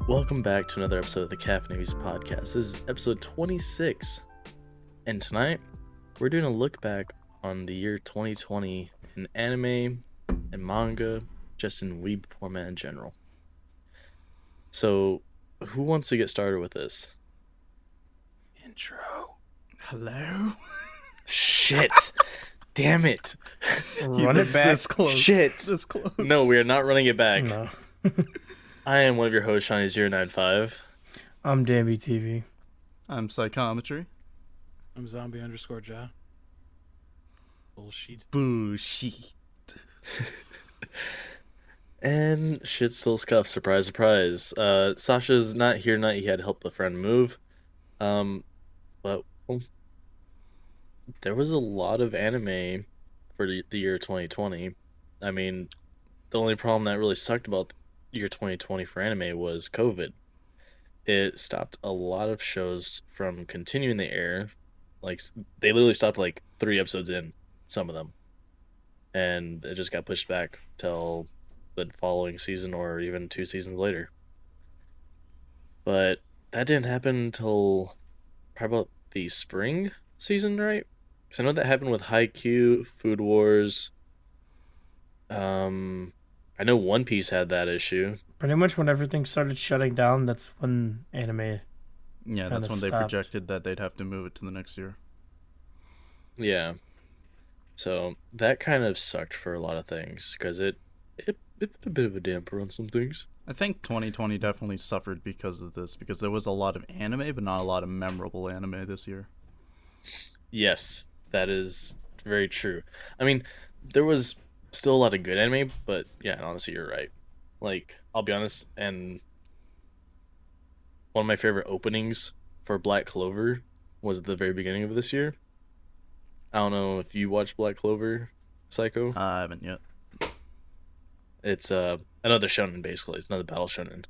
Welcome back to another episode of the Caffeinated Weebs Podcast. This is episode 26, and tonight we're doing a look back on the year 2020 in anime and manga, just in weeb format in general. So, who wants to get started with this? Intro. Hello? Shit! Damn it! Run it back. This close. Shit! This close. No, we are not running it back. No. I am one of your hosts, Shawnee095. I'm Danby TV. I'm Psychometry. I'm zombie_ja. Bullshit. Bullshit. And shit's still scuffed. Surprise, surprise. Sasha's not here tonight. He had to help a friend move. But well, there was a lot of anime for the year 2020. I mean, the only problem that really sucked about the year 2020 for anime was COVID. It stopped a lot of shows from continuing the air. Like, they literally stopped like 3 episodes in, some of them. And it just got pushed back till the following season or even 2 seasons later. But that didn't happen until probably about the spring season, right? Because I know that happened with Haikyuu, Food Wars. I know One Piece had that issue. Pretty much when everything started shutting down, that's when anime... Yeah, that's when they projected that they'd have to move it to the next year. Yeah. So that kind of sucked for a lot of things because it put a bit of a damper on some things. I think 2020 definitely suffered because of this, because there was a lot of anime, but not a lot of memorable anime this year. Yes, that is very true. I mean, there was still a lot of good anime, but yeah, honestly, you're right. Like, I'll be honest, and one of my favorite openings for Black Clover was the very beginning of this year. I don't know if you watched Black Clover, Psycho. I haven't yet. It's another shonen, basically. It's another battle shonen,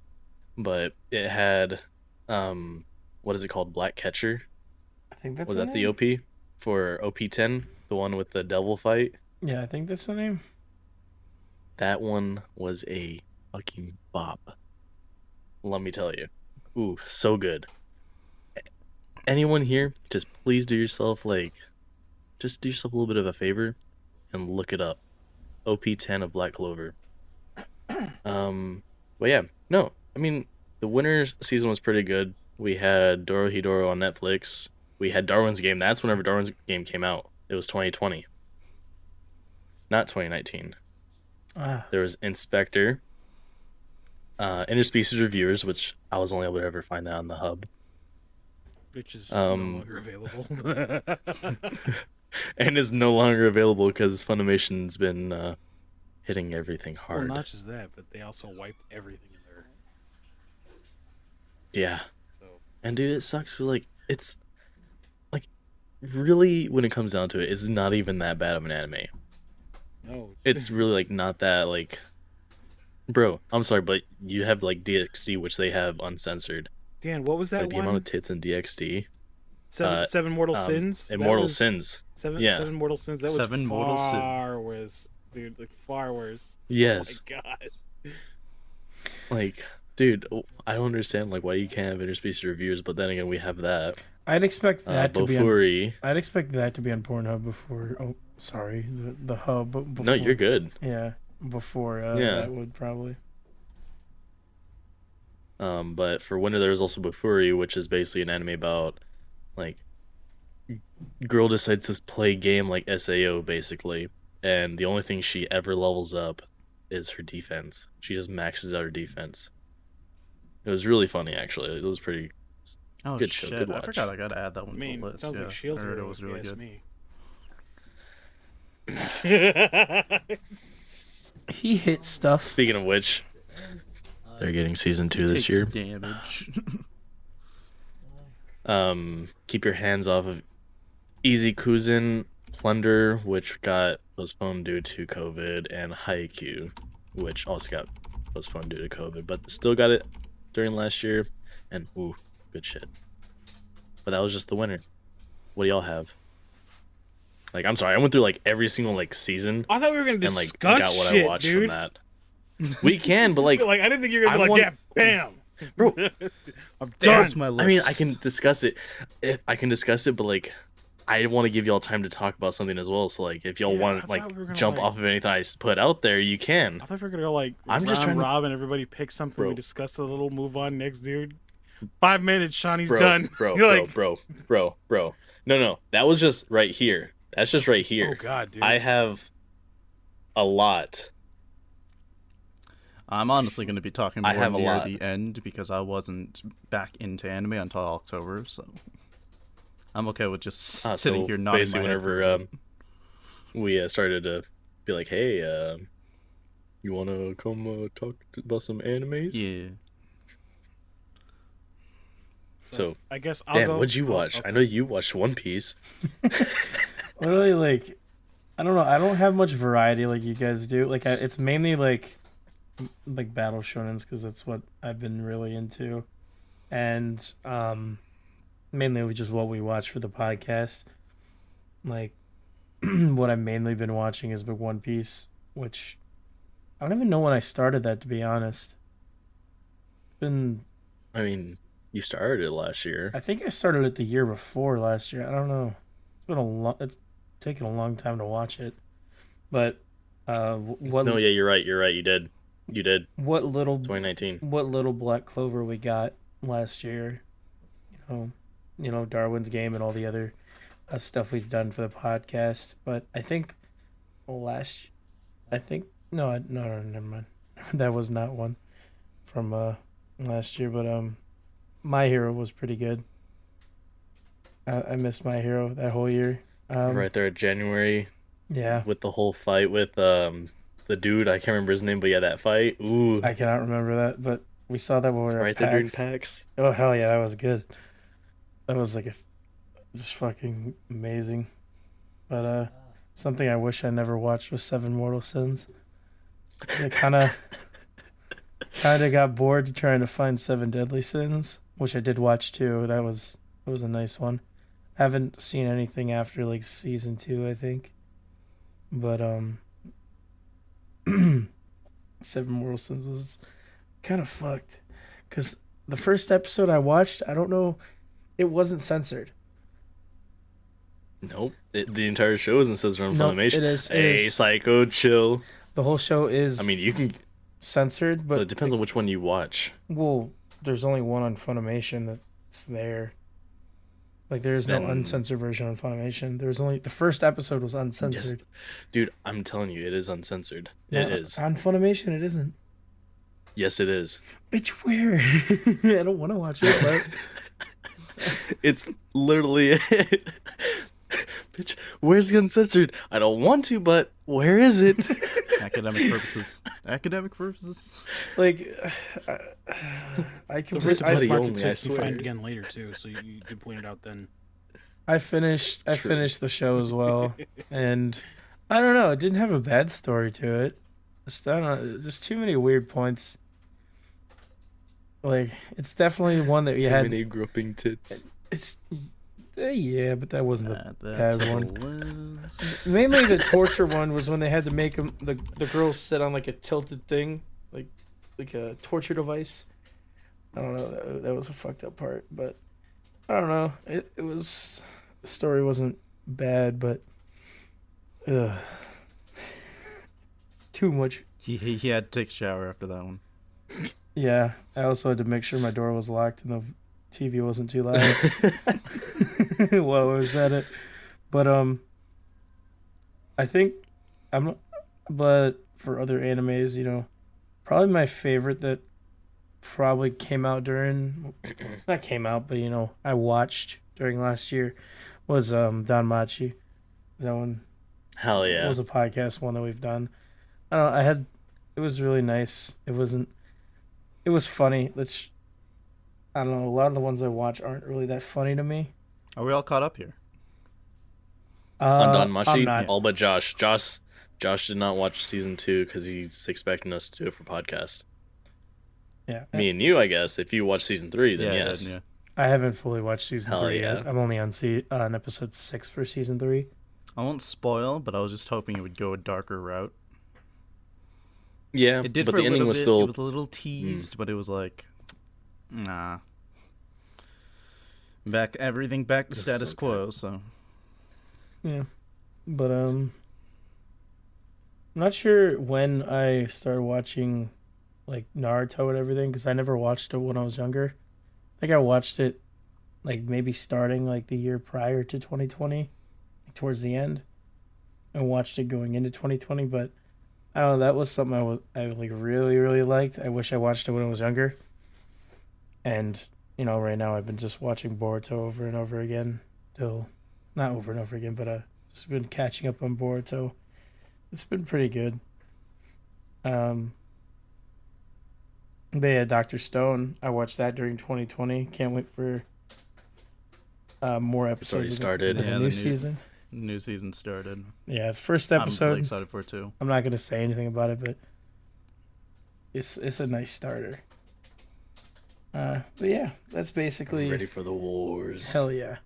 but it had what is it called? Black Catcher. I think that's Was the that name? the OP for OP10, the one with the devil fight? Yeah, I think that's the name. That one was a fucking bop. Let me tell you. Ooh, so good. Anyone here, just please do yourself just do yourself a little bit of a favor and look it up. OP10 of Black Clover. But yeah, no, I mean, the winter season was pretty good. We had Dorohedoro on Netflix. We had Darwin's Game. That's whenever Darwin's Game came out. It was 2020. Not 2019. There was Inspector. Interspecies Reviewers, which I was only able to ever find that on the hub. Which is no longer available. And is no longer available because Funimation's been hitting everything hard. Well, not just that, but they also wiped everything in there. Yeah. So And dude, it sucks 'cause, like, it's like, really, when it comes down to it, it's not even that bad of an anime. no, It's really like not that like, bro, I'm sorry, but you have like DxD, which they have uncensored. Dan, what was that Like the one? amount of tits in DxD. Seven Mortal Sins. Immortal Sins. Seven Mortal Sins. That was Seven Mortal Sins. far worse, dude. Like far worse. Yes. Oh my god. Like, dude, I don't understand like why you can't have interspecies reviews, but then again, we have that. I'd expect that to be on, Bofuri. I'd expect that to be on Pornhub before... Oh, sorry. The hub. Before, No, you're good. Yeah. Before Yeah. that would probably... But for winter, there's also Bofuri, which is basically an anime about, like, girl decides to play game like SAO, basically, and the only thing she ever levels up is her defense. She just maxes out her defense. It was really funny, actually. It was pretty good show. Good I watch. forgot I gotta add that one I mean, to the it list. sounds Yeah, like Shield I heard Hero it was if you really ask good. me. He hit stuff. Speaking of which, they're getting season 2 this Takes year. damage. Keep your hands off of Easy Kuzin, Plunder, which got postponed due to COVID, and Haikyuu, which also got postponed due to COVID, but still got it during last year, and ooh, good shit. But that was just the winter. What do y'all have? Like, I'm sorry, I went through like every single like season I thought we were gonna and discuss like got what shit, I watched dude. from that. We can, but like I didn't think you were gonna be I like, want- yeah, bam. Bro, I'm There's done. my list. I mean, I can discuss it. But like, I want to give y'all time to talk about something as well. So like, if y'all Yeah, I want thought like we were gonna, jump like- off of anything I put out there, you can. I thought we were gonna go like I'm just round trying to- robin. Everybody pick something. Bro. We discuss a little. Move on next, dude. 5 minutes, Shawnee's Bro, done. bro, You're bro, like, bro. No, that was just right here. That's just right here. oh god, dude. I have a lot. I'm honestly going to be talking I more have a near lot. the end because I wasn't back into anime until October, so I'm okay with just sitting So here nodding basically, my head for a whenever bit. we started to be like, hey, you want to come talk about some animes? Yeah. So, I guess I'll Dan, go. what'd you oh, watch? okay. I know you watched One Piece. Literally, like, I don't know. I don't have much variety like you guys do. Like, it's mainly like battle shonens because that's what I've been really into, and mainly just what we watch for the podcast. Like, what I've mainly been watching has been One Piece, which I don't even know when I started that, to be honest. Been, I mean, you started it last year. I think I started it the year before last year. I don't know. It's been a long. It's taken a long time to watch it, but what? No, yeah, you're right. You did. What little 2019. what little Black Clover we got last year, you know, Darwin's Game and all the other stuff we've done for the podcast. But I think no, never mind. That was not one from last year. But My Hero was pretty good. I missed My Hero that whole year. Right there at January Yeah, with the whole fight with the dude. I can't remember his name, but yeah, that fight. Ooh, I cannot remember that, but we saw that when we were right at there during PAX. PAX. Oh hell yeah, that was good. That was like just fucking amazing. But something I wish I never watched was Seven Mortal Sins. I kind of got bored trying to find Seven Deadly Sins, which I did watch too. That was a nice one. Haven't seen anything after like season 2, I think. But Seven Mortal Sins was kind of fucked because the first episode I watched, I don't know, it wasn't censored. Nope, the entire show isn't censored on No, Funimation. it is. Hey, Psycho, chill. The whole show is I mean, you can. censored, But but it depends on which one you watch. well, there's only one on Funimation that's there. Like there is no Then- uncensored version on Funimation. There was only the first episode was uncensored. Dude, I'm telling you, it is uncensored. No, It is. on Funimation. It isn't. Yes, it is. Bitch, where? I don't want to watch it, but It's literally it. Bitch, where's the uncensored? I don't want to, but where is it? Academic purposes. Academic purposes. like I can. First I, buddy Market only, so I you can swear. find it again later too, so you can point it out then. I finished True. the show as well, and I don't know. It didn't have a bad story to it. Just I don't know. Just too many weird points. Like it's definitely one that you Too had. many groping tits. It's yeah, but that wasn't the Add bad that to one. the list. Mainly the torture one was when they had to make them the girls sit on like a tilted thing, like a torture device. I don't know. That was a fucked up part, but I don't know. It was the story wasn't bad, but too much. He had to take a shower after that one. Yeah, I also had to make sure my door was locked and the TV wasn't too loud while I was at it. But I think but for other animes, you know, probably my favorite that probably came out not came out, but you know, I watched during last year was Danmachi. That one Hell yeah. was a podcast one that we've done. I don't know, it was really nice. It was funny. I don't know, a lot of the ones I watch aren't really that funny to me. Are we all caught up here? On I'm Danmachi, not. all but Josh. Josh did not watch season 2 because he's expecting us to do it for podcast. Yeah. Me and you, I guess. If you watch season 3, then Yeah, yes. yeah. I haven't fully watched season Hell 3 yeah. yet. I'm only on episode 6 for season 3. I won't spoil, but I was just hoping it would go a darker route. Yeah, It did but for the a ending little was bit. still. It was a little teased, but it was like, Nah. Everything back to That's status so quo, good. so. Yeah, but I'm not sure when I started watching like Naruto and everything because I never watched it when I was younger. I think I watched it like maybe starting like the year prior to 2020, like towards the end, and watched it going into 2020. But I don't know, that was something I like really really liked. I wish I watched it when I was younger. And right now I've been just watching Boruto over and over again, till not over and over again, but just been catching up on Boruto. It's been pretty good. But yeah, Dr. Stone, I watched that during 2020. Can't wait for more It's already episodes started. of the Yeah, new the season. New season started. Yeah, the first I'm episode. really excited for it too. I'm not gonna say anything about it, but it's a nice starter. But yeah, that's basically Ready for the wars. hell yeah.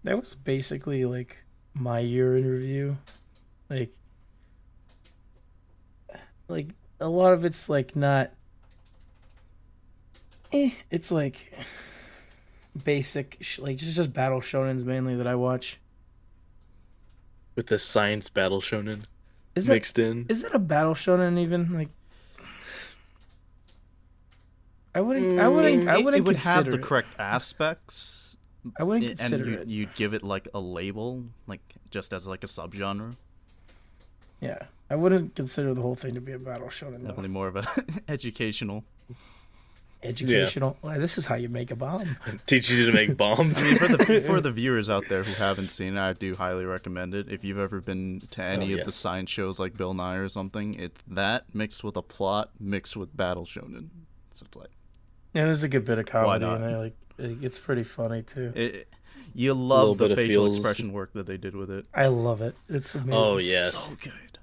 That was basically like my year in review. Like a lot of it's like not. It's like basic, like just battle shonens mainly that I watch. With the science battle shonen Is that mixed in. is that a battle shonen even? Like, I wouldn't It would have consider the it. correct aspects. I wouldn't And consider it. you'd give it like a label, like just as like a subgenre. Yeah, I wouldn't consider the whole thing to be a battle shonen. Though. Definitely more of a educational. Educational. Well, this is how you make a bomb. Teach you to make bombs. I mean, for the viewers out there who haven't seen it, I do highly recommend it. If you've ever been to any of the yes. science shows like Bill Nye or something, it's that mixed with a plot mixed with battle shonen. So it's like Yeah, there's a good bit of comedy not? in there. Like, it's pretty funny too. you little love bit the of facial feels. expression work that they did with it. I love it. It's amazing. Oh, yes. So good.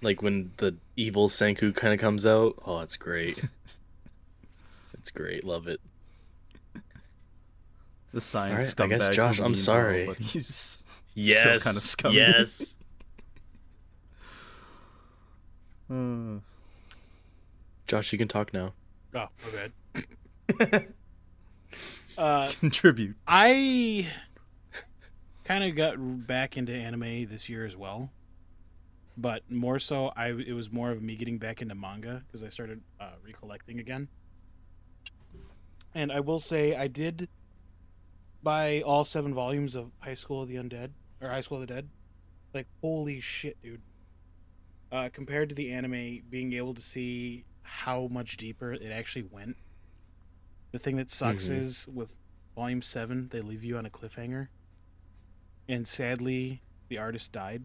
Like when the evil Senku kind of comes out. Oh, it's great. It's great. Love it. The science All right, I guess, scumbag Josh, who I'm means sorry. well, but he's Yes. kinda scummy. Yes. Josh, you can talk now. Oh, my bad. Contribute. I kind of got back into anime this year as well, but more so, it was more of me getting back into manga because I started recollecting again. And I will say, I did buy all 7 volumes of High School of the Undead or High School of the Dead. Like, holy shit, dude! Compared to the anime, being able to see how much deeper it actually went. The thing that sucks is with Volume 7, they leave you on a cliffhanger. And sadly, the artist died.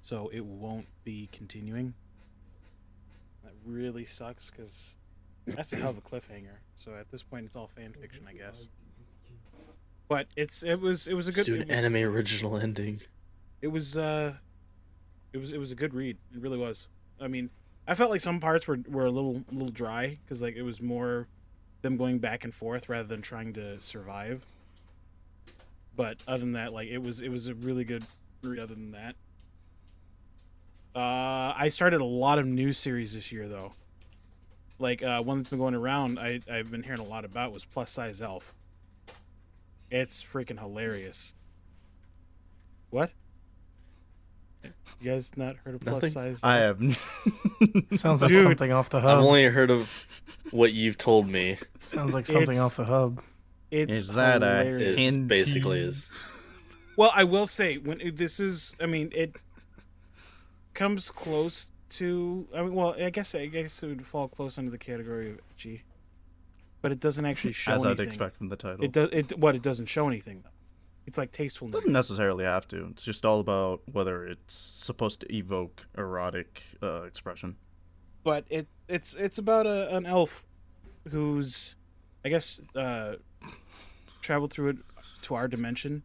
So it won't be continuing. That really sucks because that's a hell of a cliffhanger. So at this point, it's all fan fiction, I guess. But it was a good. Let's do an anime original ending. It was a good read. It really was. I mean, I felt like some parts were a little dry because like it was more them going back and forth rather than trying to survive. But other than that, like it was a really good read. Other than that, I started a lot of new series this year though. Like one that's been going around, I've been hearing a lot about was Plus Size Elf. It's freaking hilarious. What? You guys not heard of Plus Nothing? Size? I Elf? have. Sounds like Dude. something off the I've hub. only heard of what you've told me. Sounds like something It's- off the hub. It's Is that a hilarious. It Hinty. basically is. Well, I will say this is. I mean, it comes close to. I mean, well, I guess it would fall close under the category of ecchi, but it doesn't actually show As anything. I'd expect from the title. It does. It doesn't show anything though. It's like tastefulness. doesn't necessarily have to. It's just all about whether it's supposed to evoke erotic expression. But it's about an elf who's, I guess, traveled through it to our dimension,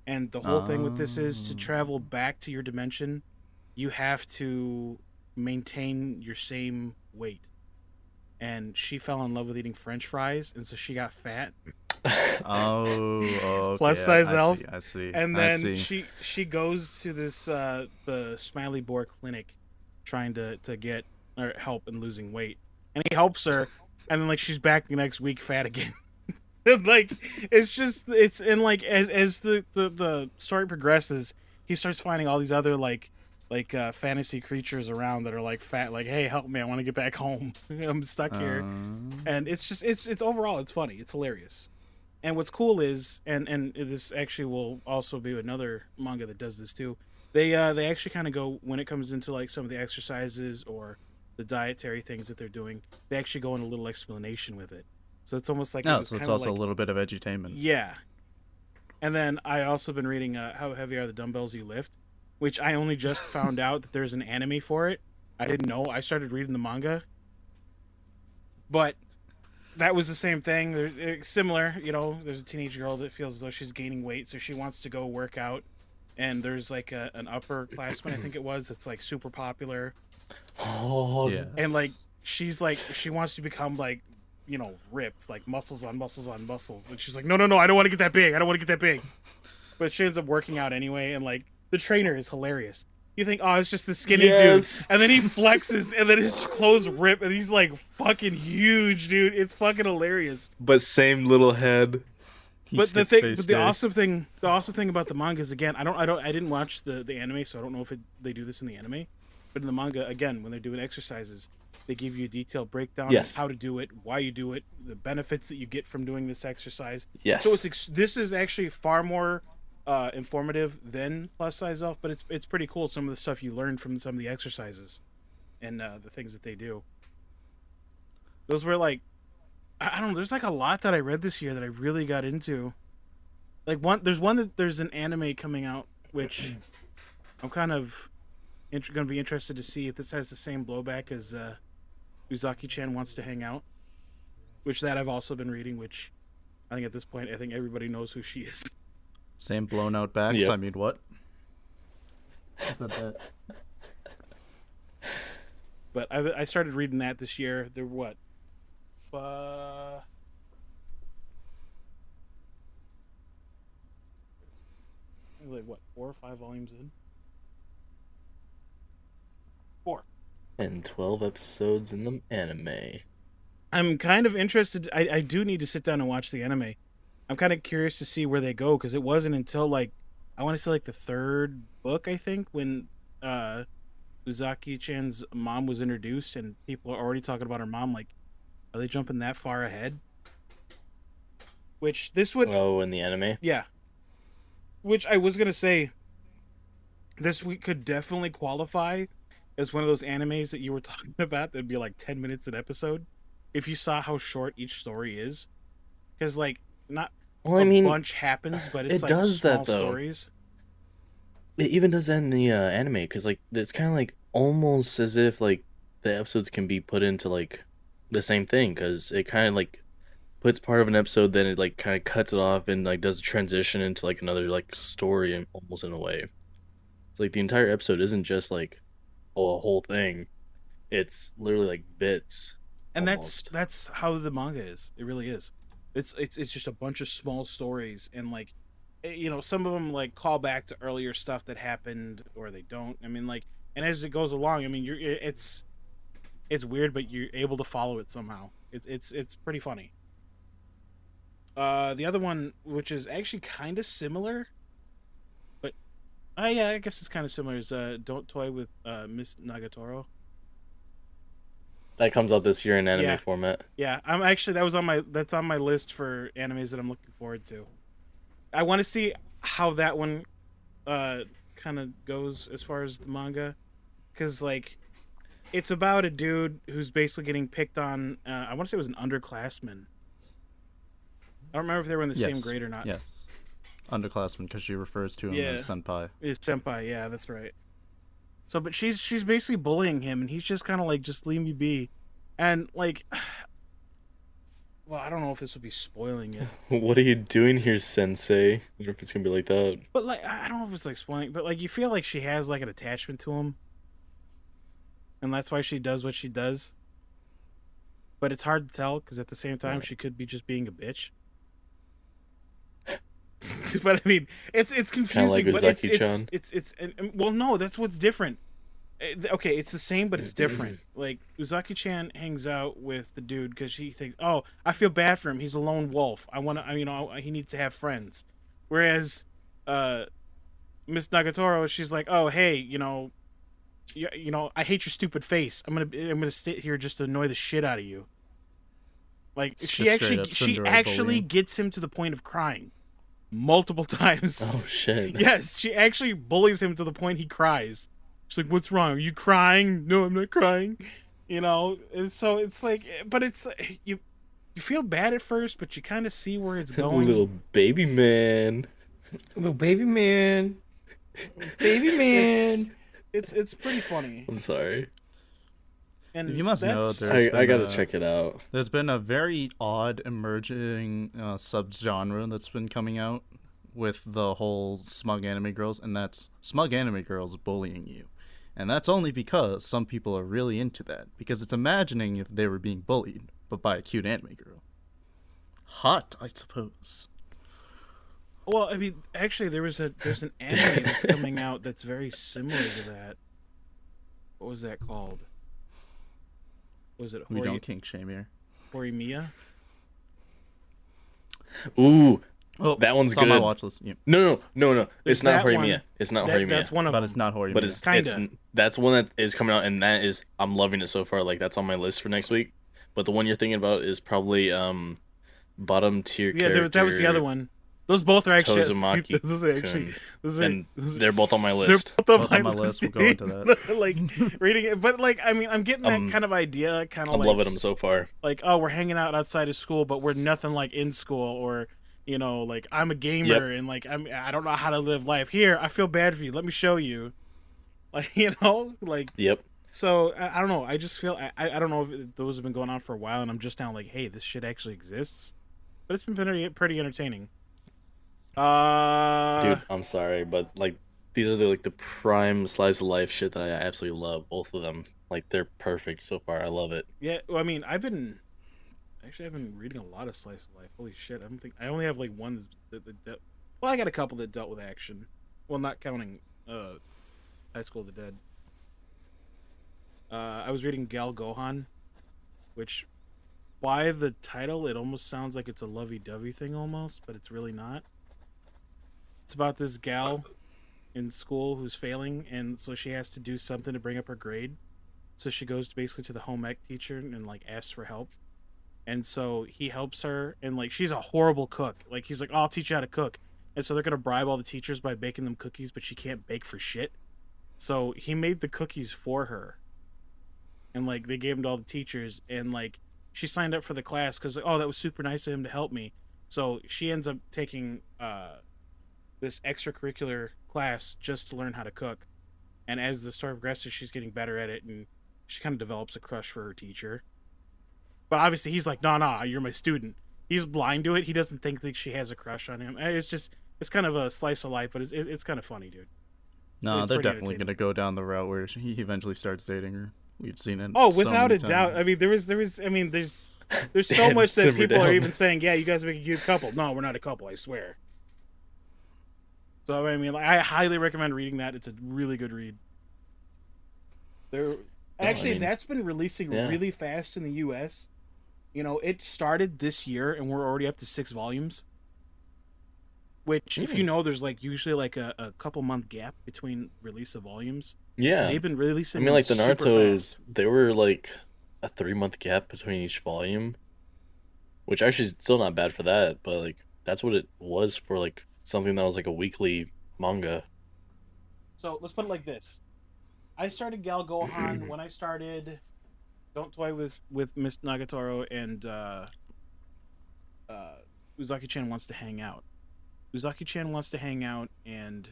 and the whole thing with this is to travel back to your dimension, you have to maintain your same weight. And she fell in love with eating French fries, and so she got fat. Okay. Plus size I elf. See, I see. And I then see. she goes to this the Smiley Boar clinic, trying to get or help in losing weight. and he helps her, and then like she's back the next week fat again. Like it's and like as the story progresses, he starts finding all these other like fantasy creatures around that are like fat, like, hey, help me, I want to get back home. I'm stuck here. And it's just it's overall it's funny, it's hilarious. And what's cool is and this actually will also be another manga that does this too. They actually kind of go when it comes into like some of the exercises or the dietary things that they're doing, they actually go in a little explanation with it. So it's almost like so it's also a little bit of edutainment. Yeah. And then I also been reading How Heavy Are the Dumbbells You Lift, which I only just found out that there's an anime for it. I didn't know. I started reading the manga. But that was the same thing. They're similar, you know, there's a teenage girl that feels as though she's gaining weight, so she wants to go work out. And there's like an upperclassman, I think it was, that's like super popular. Oh, Yeah. And like she wants to become like, you know, ripped, like muscles on muscles on muscles. And she's like, no, I don't want to get that big. I don't want to get that big. But she ends up working out anyway. And like the trainer is hilarious. You think, oh, it's just the skinny dude. And then he flexes and then his clothes rip and he's like fucking huge, dude. It's fucking hilarious. but same little head. But the awesome thing about the manga is, again, I didn't watch the anime, so I don't know if they do this in the anime. But in the manga, again, when they're doing exercises, they give you a detailed breakdown Yes. of how to do it, why you do it, the benefits that you get from doing this exercise. Yes. So this is actually far more informative than Plus Size Elf, but it's pretty cool, some of the stuff you learn from some of the exercises and the things that they do. Those were like, I don't know, there's like a lot that I read this year that I really got into. Like there's an anime coming out, which I'm kind of going to be interested to see if this has the same blowback as Uzaki-chan Wants to Hang Out, which that I've also been reading, which I think at this point, I think everybody knows who she is. Same blown out backs. Yep. I mean, what? Is that that? But I started reading that this year. They're what? Like what, 4 or 5 volumes in? 4. And 12 episodes in the anime. I'm kind of interested. I do need to sit down and watch the anime. I'm kind of curious to see where they go, because it wasn't until like, I want to say like the 3rd book, I think, when Uzaki-chan's mom was introduced and people are already talking about her mom. Like, are they jumping that far ahead? Which this would... Oh, in the anime? Yeah. Which I was going to say, this week could definitely qualify as one of those animes that you were talking about that'd be like 10 minutes an episode, if you saw how short each story is. Because, like, not bunch happens, but it's it like does small that, though. stories. It even does that in the anime, because like it's kind of like almost as if like the episodes can be put into like the same thing, because it kind of like puts part of an episode, then it like kind of cuts it off and like does a transition into like another like story, almost in a way. It's like the entire episode isn't just like a whole thing; it's literally like bits. And almost. that's how the manga is. It really is. It's just a bunch of small stories, and like, you know, some of them like call back to earlier stuff that happened, or they don't. I mean, like, and as it goes along, I mean, it's weird, but you're able to follow it somehow. It's pretty funny. The other one, which is actually kind of similar, but yeah, I guess it's kind of similar, is Don't Toy with Miss Nagatoro. That comes out this year in anime Yeah. format. Yeah, I'm actually that's on my list for animes that I'm looking forward to. I want to see how that one kind of goes as far as the manga, because like it's about a dude who's basically getting picked on. I want to say it was an underclassman. I don't remember if they were in the same grade or not. Yes. Underclassman, because she refers to him as senpai. It's senpai, yeah, that's right. So, but she's basically bullying him, and he's just kind of like, just leave me be. And like, well, I don't know if this would be spoiling it. What are you doing here, Sensei? I wonder if it's gonna be like that. But like, I don't know if it's like spoiling, but like, you feel like she has like an attachment to him, and that's why she does what she does. But it's hard to tell, because at the same time, she could be just being a bitch. But I mean, it's confusing. Kinda like but Uzaki-chan. well, no, that's what's different. Okay, it's the same, but it's different. Like Uzaki-chan hangs out with the dude because he thinks, "Oh, I feel bad for him. He's a lone wolf. He needs to have friends." Whereas, Miss Nagatoro, she's like, "Oh, hey, I hate your stupid face. I'm gonna sit here just to annoy the shit out of you." Like It's she just actually straight up Cinderella bullying. gets him to the point of crying multiple times. Oh shit. Yes, she actually bullies him to the point he cries. She's like, "What's wrong? Are you crying?" "No, I'm not crying." And so it's like, but it's you feel bad at first, but you kind of see where it's going. Little baby man. Little baby man. Baby man. It's pretty funny. I'm sorry. And You must know that's- there's I been gotta check it out. There's been a very odd emerging subgenre that's been coming out with the whole smug anime girls, and that's smug anime girls bullying you. And that's only because some people are really into that, because it's imagining if they were being bullied, but by a cute anime girl. Hot, I suppose. Well, I mean, actually, there's an anime that's coming out that's very similar to that. What was that called? Was it We don't kink shame here. Horimiya? Ooh, Oh, that one's it's on my good. watch list. Yeah. No. There's It's not that one. Horimiya. It's not Horimiya. That's one of But them. it's not horror. But it's Kinda. that's one that is coming out, and that is I'm loving it so far. Like that's on my list for next week. But the one you're thinking about is probably bottom tier. Yeah, that was the other one. Those both are actually. Tozumaki Those are actually. Kun. Those are, And those are- they're both on my they're list. both on my list. We'll go into that. Like reading it, but like I mean, I'm getting that kind of idea, kind of I'm like loving them so far. like, oh, we're hanging out outside of school, but we're nothing like in school, or like I'm a gamer and like I don't know how to live life. Here, I feel bad for you. Let me show you. Like like Yep. so I don't know. I just feel I don't know if those have been going on for a while, and I'm just now like, hey, this shit actually exists. But it's been pretty entertaining. Dude, I'm sorry, but like these are the prime slice of life shit that I absolutely love. Both of them, like they're perfect so far. I love it. Yeah, well, I mean, I've been reading a lot of slice of life. Holy shit! I only have like one that well, I got a couple that dealt with action. Well, not counting High School of the Dead. I was reading Gal Gohan, which by the title it almost sounds like it's a lovey-dovey thing almost, but it's really not. It's about this gal in school who's failing, and so she has to do something to bring up her grade. So she goes basically to the home ec teacher and like asks for help. And so he helps her, and like she's a horrible cook. Like he's like, "Oh, I'll teach you how to cook." And so they're gonna bribe all the teachers by baking them cookies, but she can't bake for shit. So he made the cookies for her, and like they gave them to all the teachers, and like she signed up for the class because like, oh, that was super nice of him to help me. So she ends up taking this extracurricular class just to learn how to cook. And as the story progresses, she's getting better at it, and she kind of develops a crush for her teacher. But obviously, he's like, nah, you're my student. He's blind to it. He doesn't think that she has a crush on him. It's kind of a slice of life, but it's kind of funny, dude. No, it's they're pretty definitely going to go down the route where he eventually starts dating her. We've seen it. Oh, so without many a doubt. times. I mean, there's so Damn, much that simmer people are down. even saying, yeah, you guys make a cute couple. No, we're not a couple, I swear. So, I mean, like, I highly recommend reading that. It's a really good read. That's been releasing really fast in the U.S. It started this year, and we're already up to 6 volumes. Which, if you know, there's like usually like a couple month gap between release of volumes. Yeah. They've been releasing. I mean, like the super Naruto's, fast. they were like a 3-month gap between each volume, which actually is still not bad for that. But like that's what it was for like something that was like a weekly manga. So let's put it like this: I started Gal Gohan when I started Don't Toy with Miss Nagatoro, and Uzaki-chan Wants to Hang Out. Uzaki-chan Wants to Hang Out and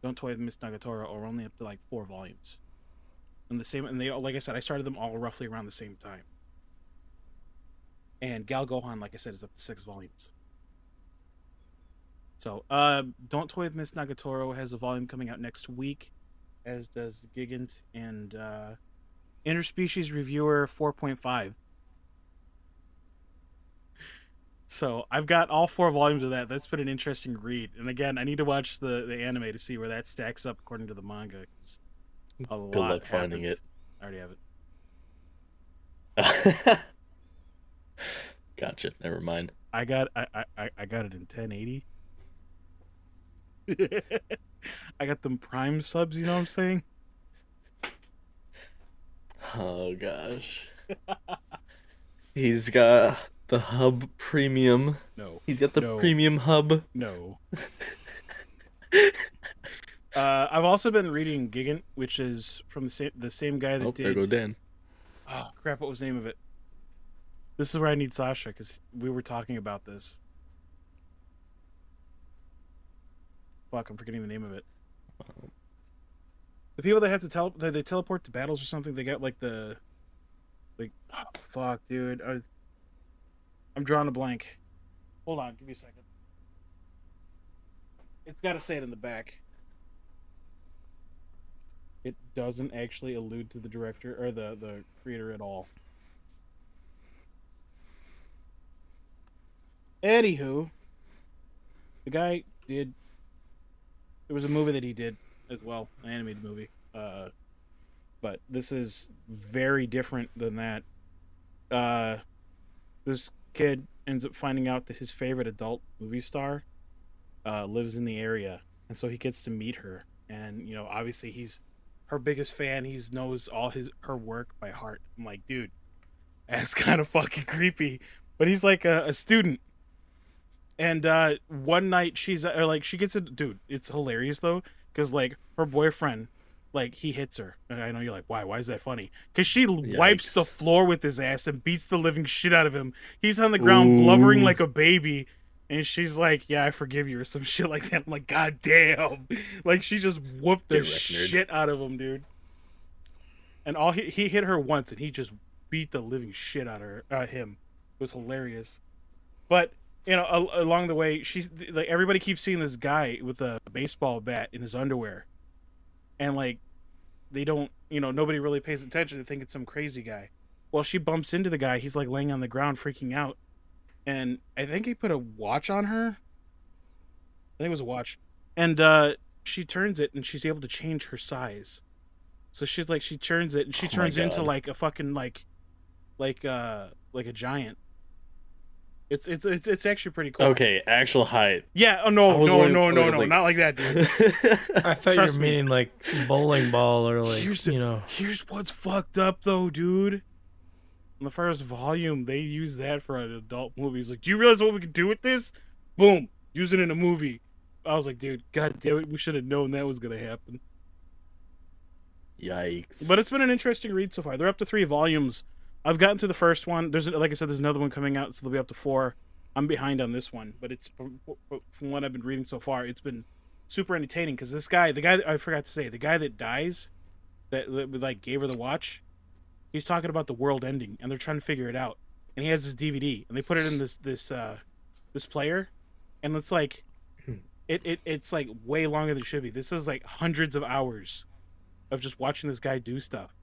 Don't Toy with Miss Nagatoro are only up to like 4 volumes. And they, like I said, I started them all roughly around the same time. And Gal Gohan, like I said, is up to 6 volumes. So, Don't Toy with Miss Nagatoro has a volume coming out next week, as does Gigant and Interspecies Reviewer 4.5. So I've got all 4 volumes of that. That's been an interesting read. And again, I need to watch the anime to see where that stacks up according to the manga. A Good lot luck finding happens. I already have it. Gotcha. Never mind. I got it in 1080. I got them Prime subs, you know what I'm saying? Oh gosh. He's got the hub premium. No. He's got the No. premium hub. No. I've also been reading Gigant, which is from the same guy that Oh, did. there go Dan. Oh crap! What was the name of it? This is where I need Sasha because we were talking about this. Fuck! I'm forgetting the name of it. The people that have to they teleport to battles or something. They got like oh, fuck, dude. I'm drawing a blank. Hold on, give me a second. It's got to say it in the back. It doesn't actually allude to the director or the creator at all. Anywho, the guy did. There was a movie that he did as well, an animated movie. But this is very different than that. This kid ends up finding out that his favorite adult movie star lives in the area, and so he gets to meet her. And obviously he's her biggest fan. He knows all her work by heart. I'm like, dude, that's kind of fucking creepy. But he's like a student. And one night she gets it. Dude, it's hilarious though, because like her boyfriend, like he hits her. And I know you're like, why? Why is that funny? Because she wipes the floor with his ass and beats the living shit out of him. He's on the ground blubbering like a baby. And she's like, yeah, I forgive you, or some shit like that. I'm like, god damn. Like, she just whooped the shit out of him, dude. And he hit her once, and he just beat the living shit out of him. It was hilarious. But, along the way, she's like, everybody keeps seeing this guy with a baseball bat in his underwear. And, like, they don't, nobody really pays attention. They think it's some crazy guy. Well, she bumps into the guy. He's, like, laying on the ground freaking out. And I think he put a watch on her. I think it was a watch. And she turns it, and she's able to change her size. So she's like, she turns it, and she turns into like a fucking like a giant. It's actually pretty cool. Okay, actual height. Yeah. Oh no, like, not like that, dude. I thought you were meaning like bowling ball or like Here's what's fucked up though, dude. In the first volume, they use that for an adult movie. It's like, do you realize what we can do with this? Boom, use it in a movie. I was like, dude, god damn it, we should have known that was gonna happen. Yikes! But it's been an interesting read so far. They're up to 3 volumes. I've gotten through the first one. Like I said, there's another one coming out, so they'll be up to 4. I'm behind on this one, but it's from what I've been reading so far, it's been super entertaining. Because the guy I forgot to say, the guy that dies, that like gave her the watch. He's talking about the world ending, and they're trying to figure it out. And he has this DVD, and they put it in this player, and it's like, it's like way longer than it should be. This is like hundreds of hours of just watching this guy do stuff.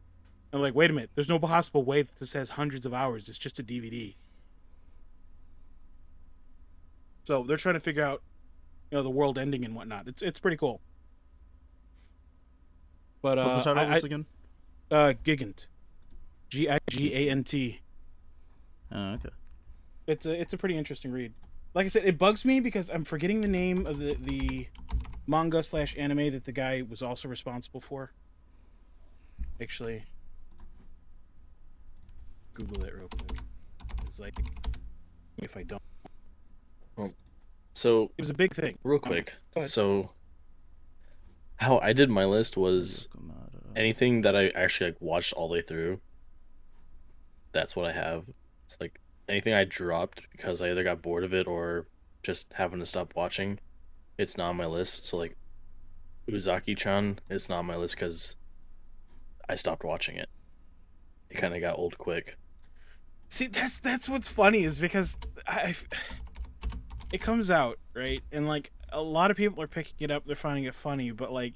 And like, wait a minute, there's no possible way that this has hundreds of hours. It's just a DVD. So they're trying to figure out, the world ending and whatnot. It's pretty cool. But what's the title of this again? Gigant. Gigant. Oh, okay. It's a pretty interesting read. Like I said, it bugs me because I'm forgetting the name of the manga / anime that the guy was also responsible for. Actually, Google it real quick. It's like, if I don't. Well, so it was a big thing. Real quick. So how I did my list was anything that I actually like watched all the way through. That's what I have. It's like anything I dropped because I either got bored of it or just happened to stop watching. It's not on my list. So like Uzaki-chan, it's not on my list because I stopped watching it. It kind of got old quick. See, that's what's funny is because it comes out, right? And like a lot of people are picking it up, they're finding it funny, but like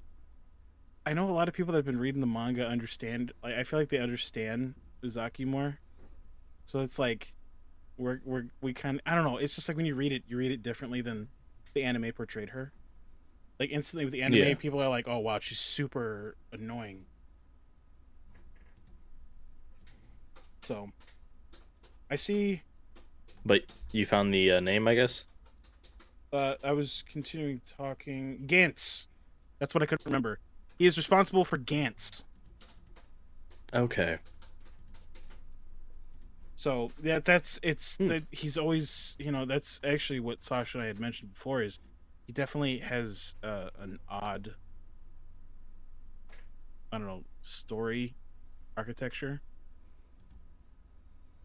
I know a lot of people that have been reading the manga understand. Like I feel like they understand Uzaki more. So it's like we kind of, I don't know. It's just like when you read it differently than the anime portrayed her. Like instantly with the anime, people are like, "Oh wow, she's super annoying," So, I see. But you found the name, I guess? I was continuing talking. Gantz. That's what I couldn't remember. He is responsible for Gantz. Okay. So he's always, that's actually what Sasha and I had mentioned before, is he definitely has an odd, I don't know, story architecture.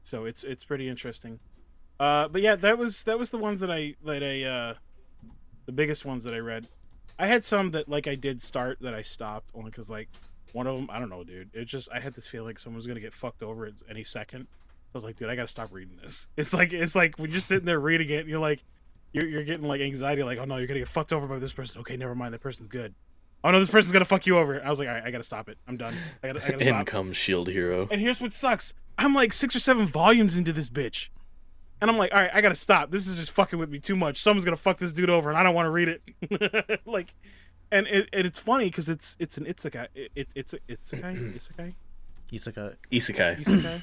So it's pretty interesting. But yeah, that was the ones that I the biggest ones that I read. I had some that I did start that I stopped only because one of them, I don't know, dude. It just, I had this feeling like someone was gonna get fucked over at any second. I was like, dude, I gotta stop reading this. It's like when you're sitting there reading it, and you're like, you're getting anxiety, oh no, you're gonna get fucked over by this person. Okay, never mind, that person's good. Oh no, this person's gonna fuck you over. I was like, all right, I gotta stop it. I'm done. I gotta stop. In comes Shield Hero. And here's what sucks. I'm 6 or 7 volumes into this bitch. And I'm like, all right, I gotta stop. This is just fucking with me too much. Someone's gonna fuck this dude over, and I don't want to read it. And it's funny because it's an isekai. It's isekai. Isekai.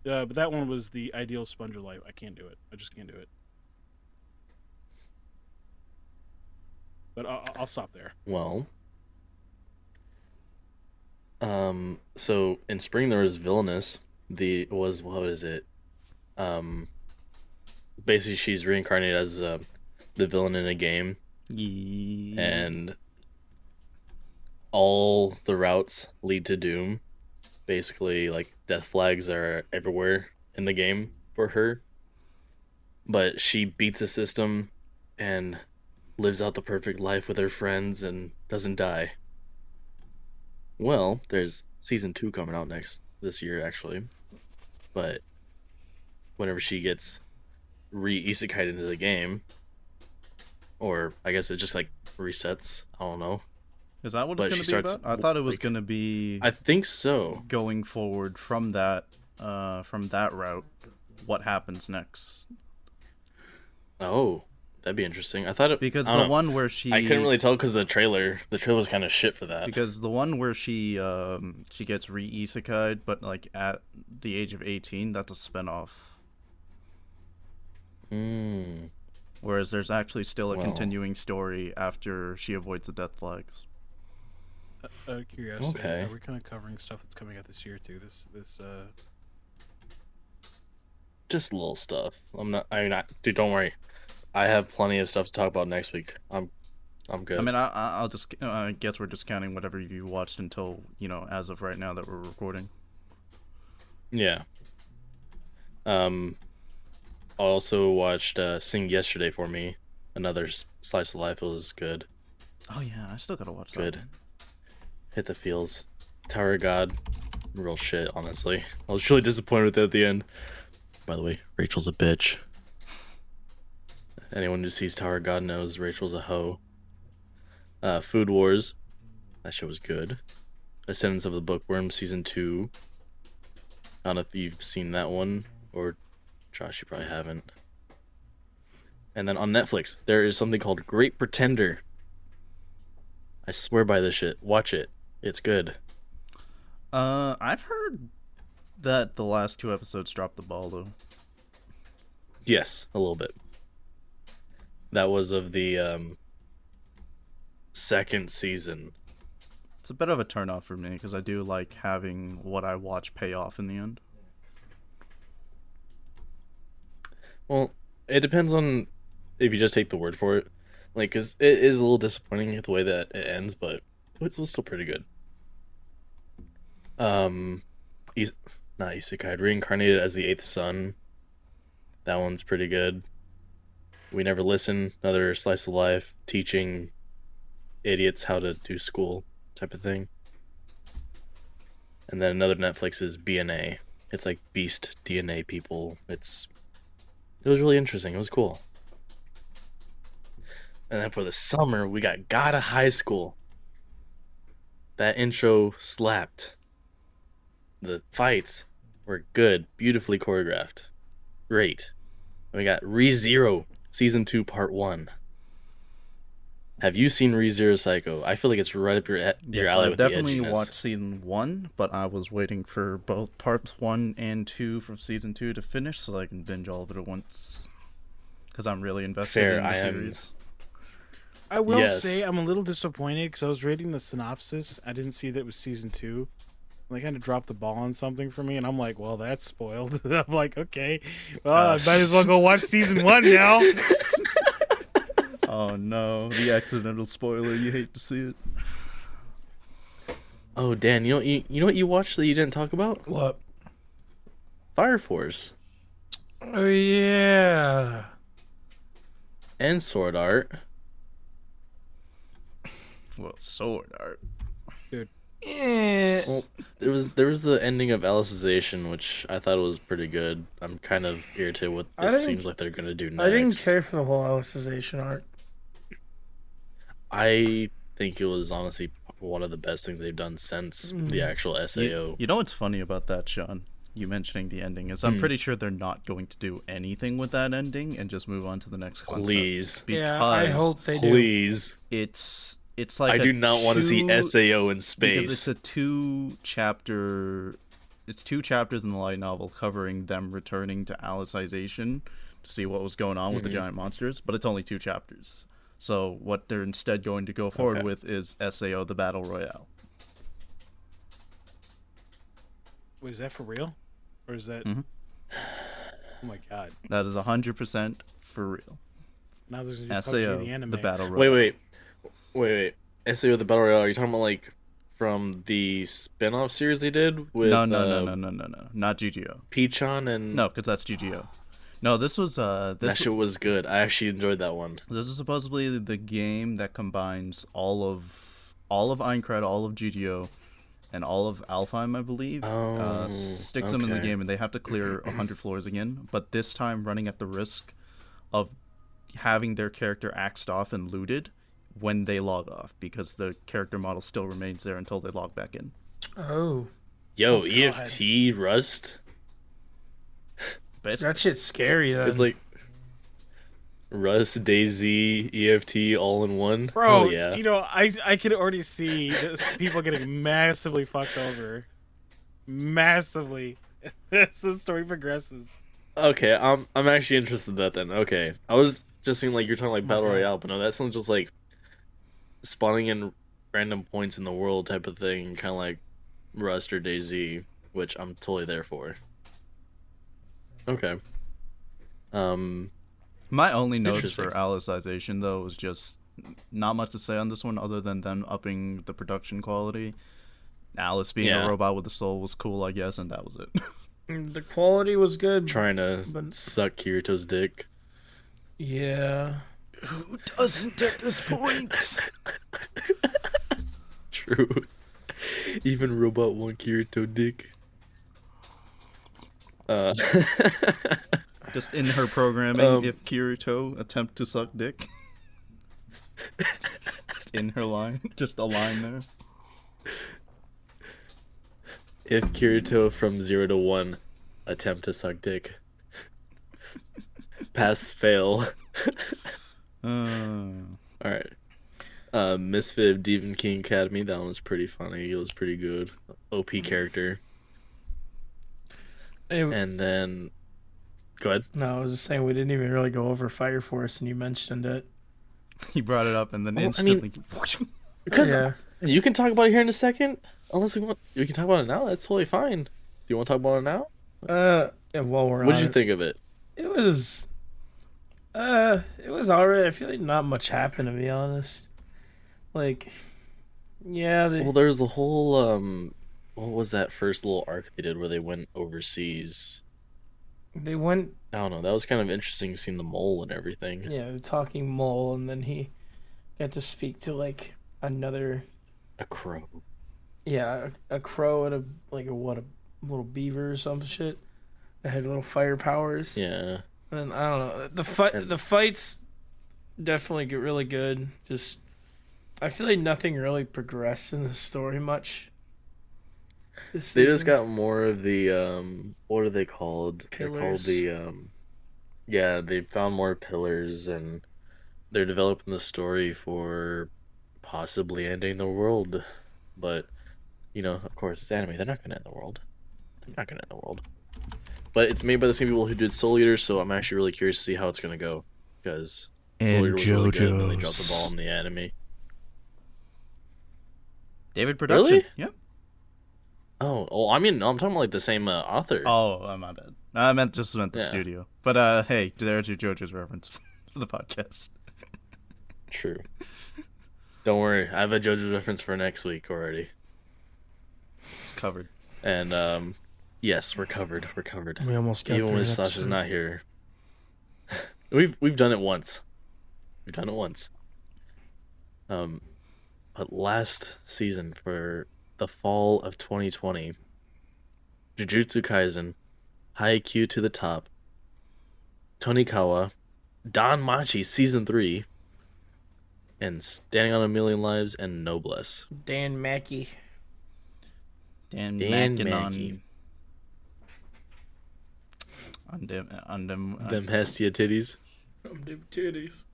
But that one was the ideal sponge of life. I can't do it. I just can't do it. But I'll stop there. Well, so in spring there was Villainous. What is it? Basically she's reincarnated as the villain in a game, and all the routes lead to doom. Basically, death flags are everywhere in the game for her, but she beats the system and lives out the perfect life with her friends and doesn't die. Well, there's season 2 coming out this year actually, but whenever she gets re-isekai'd into the game, or I guess it just resets, I don't know. Is that what it's going to be about? I thought it was going to be, I think so, going forward from that route, what happens next. Oh, that'd be interesting. I thought it, because the one where she, I couldn't really tell because the trailer was kind of shit for that. Because the one where she gets re-isekai'd, but at the age of 18, that's a spinoff. Whereas there's actually still a continuing story after she avoids the death flags. Out of curiosity, okay. Are we kind of covering stuff that's coming out this year too? This just little stuff. Dude, don't worry. I have plenty of stuff to talk about next week. I'm good. I mean, I'll just, I guess we're just counting whatever you watched until, as of right now that we're recording. Yeah. I also watched Sing Yesterday for Me. Another slice of life. It was good. Oh yeah, I still gotta watch that. Good. Hit the feels. Tower of God, real shit, honestly. I was really disappointed with it at the end. By the way, Rachel's a bitch. Anyone who sees Tower of God knows Rachel's a hoe. Food Wars. That shit was good. Ascendance of the Bookworm Season 2. I don't know if you've seen that one, or Josh, you probably haven't. And then on Netflix, there is something called Great Pretender. I swear by this shit. Watch it. It's good. I've heard that the last 2 episodes dropped the ball, though. Yes, a little bit. That was of the second season. It's a bit of a turnoff for me, because I do like having what I watch pay off in the end. Well, it depends on if you just take the word for it. Because it is a little disappointing the way that it ends, but it was still pretty good. Not Isekai, Reincarnated as the Eighth Son. That one's pretty good. We Never Listen, another slice of life, teaching idiots how to do school type of thing. And then another Netflix is BNA. It's like Beast DNA people. It was really interesting. It was cool. And then for the summer, we got Gotta High School. That intro slapped. The fights were good, beautifully choreographed. Great. And we got ReZero Season 2 Part 1. Have you seen ReZero Psycho? I feel like it's right up your alley I've with definitely the edginess. watched season 1, but I was waiting for both parts 1 and 2 from season 2 to finish so I can binge all of it at once. Because I'm really invested in the series. I will say I'm a little disappointed because I was reading the synopsis. I didn't see that it was season 2. They kind of dropped the ball on something for me, and I'm like, well, that's spoiled. I'm like, okay, well, I might as well go watch season 1 now. Oh no, the accidental spoiler, you hate to see it. Oh, Dan, you know what you watched that you didn't talk about? What? Fire Force. Oh yeah. And Sword Art. Well, Sword Art. Yeah. Well, there was the ending of Alicization, which I thought was pretty good. I'm kind of irritated what it seems like they're gonna do next. I didn't care for the whole Alicization arc. I think it was honestly one of the best things they've done since the actual SAO. You know what's funny about that, Sean? You mentioning the ending is I'm pretty sure they're not going to do anything with that ending and just move on to the next concept. Please. Because Yeah, I hope they do. Please. It's like I do not want to see SAO in space. Because it's a 2-chapter. It's 2 chapters in the light novel covering them returning to Alicization to see what was going on with the giant monsters, but it's only 2 chapters. So what they're instead going to go forward with is SAO the Battle Royale. Wait, is that for real? Or is that... Oh my god. That is 100% for real. Now there's a new PUBG SAO the anime. the Battle Royale. Wait. SAO the Battle Royale, are you talking about like from the spin-off series they did with No. Not GGO. Pichon and No, because that's GGO. No, this was that shit was good. I actually enjoyed that one. This is supposedly the game that combines all of Aincrad, all of GGO, and all of Alfheim, I believe. Sticks them in the game, and they have to clear 100 floors again. But this time, running at the risk of having their character axed off and looted when they log off, because the character model still remains there until they log back in. Oh. Yo, EFT Rust. Basically. That shit's scary, though. It's like Rust, Daisy, EFT all in one. Bro, oh, yeah. You know, I could already see people getting massively fucked over. Massively. As the story progresses. Okay, I'm actually interested in that then. Okay. I was just thinking like you're talking like Battle Royale, but no, that sounds just like spawning in random points in the world type of thing, kind of like Rust or DayZ, which I'm totally there for. Okay. My only notes for Alicization, though, was just not much to say on this one other than them upping the production quality. Alice being a robot with a soul was cool, I guess, and that was it. The quality was good. Trying to suck Kirito's dick. Yeah. Who doesn't at this point? True. Even robot want Kirito dick. Just in her programming, if Kirito attempt to suck dick. Just in her line. Just a line there. If Kirito from 0 to 1 attempt to suck dick. Pass, fail. Alright. Misfit of Demon King Academy, that one was pretty funny. It was pretty good. OP character. And then... Go ahead. No, I was just saying we didn't even really go over Fire Force, and you mentioned it. He brought it up and then instantly... Because you can talk about it here in a second. Unless we can talk about it now. That's totally fine. Do you want to talk about it now? Yeah, while we're on what did you think of it? It was alright. I feel like not much happened, to be honest. Like, yeah. Well, there's the whole what was that first little arc they did where they went overseas? They went. I don't know. That was kind of interesting seeing the mole and everything. Yeah, the talking mole, and then he got to speak to like another. A crow. Yeah, a crow and a little beaver or some shit that had little fire powers. Yeah. And I don't know, the fights definitely get really good. Just I feel like nothing really progressed in the story much. They just got more of the what are they called? Pillars. They're called the yeah, they found more pillars and they're developing the story for possibly ending the world, but of course, it's anime. They're not gonna end the world. They're not gonna end the world. But it's made by the same people who did Soul Eater, so I'm actually really curious to see how it's gonna go because Soul Eater was really good, and then they dropped the ball in the anime. David Production. Really? Yeah. Oh, I mean, no, I'm talking about like the same author. Oh, my bad. I meant the studio. But hey, there's your JoJo's reference for the podcast. True. Don't worry, I have a JoJo's reference for next week already. It's covered. And yes, we're covered. We're covered. We almost got even when Sasha's not here. We've done it once. We've done it once. But last season for the fall of 2020, Jujutsu Kaisen, Haikyuu to the top, Tonikawa, Don Machi season 3, and Standing on a Million Lives and Noblesse. Dan Mackey. Dan Mackey. On Them Hestia titties. Them titties.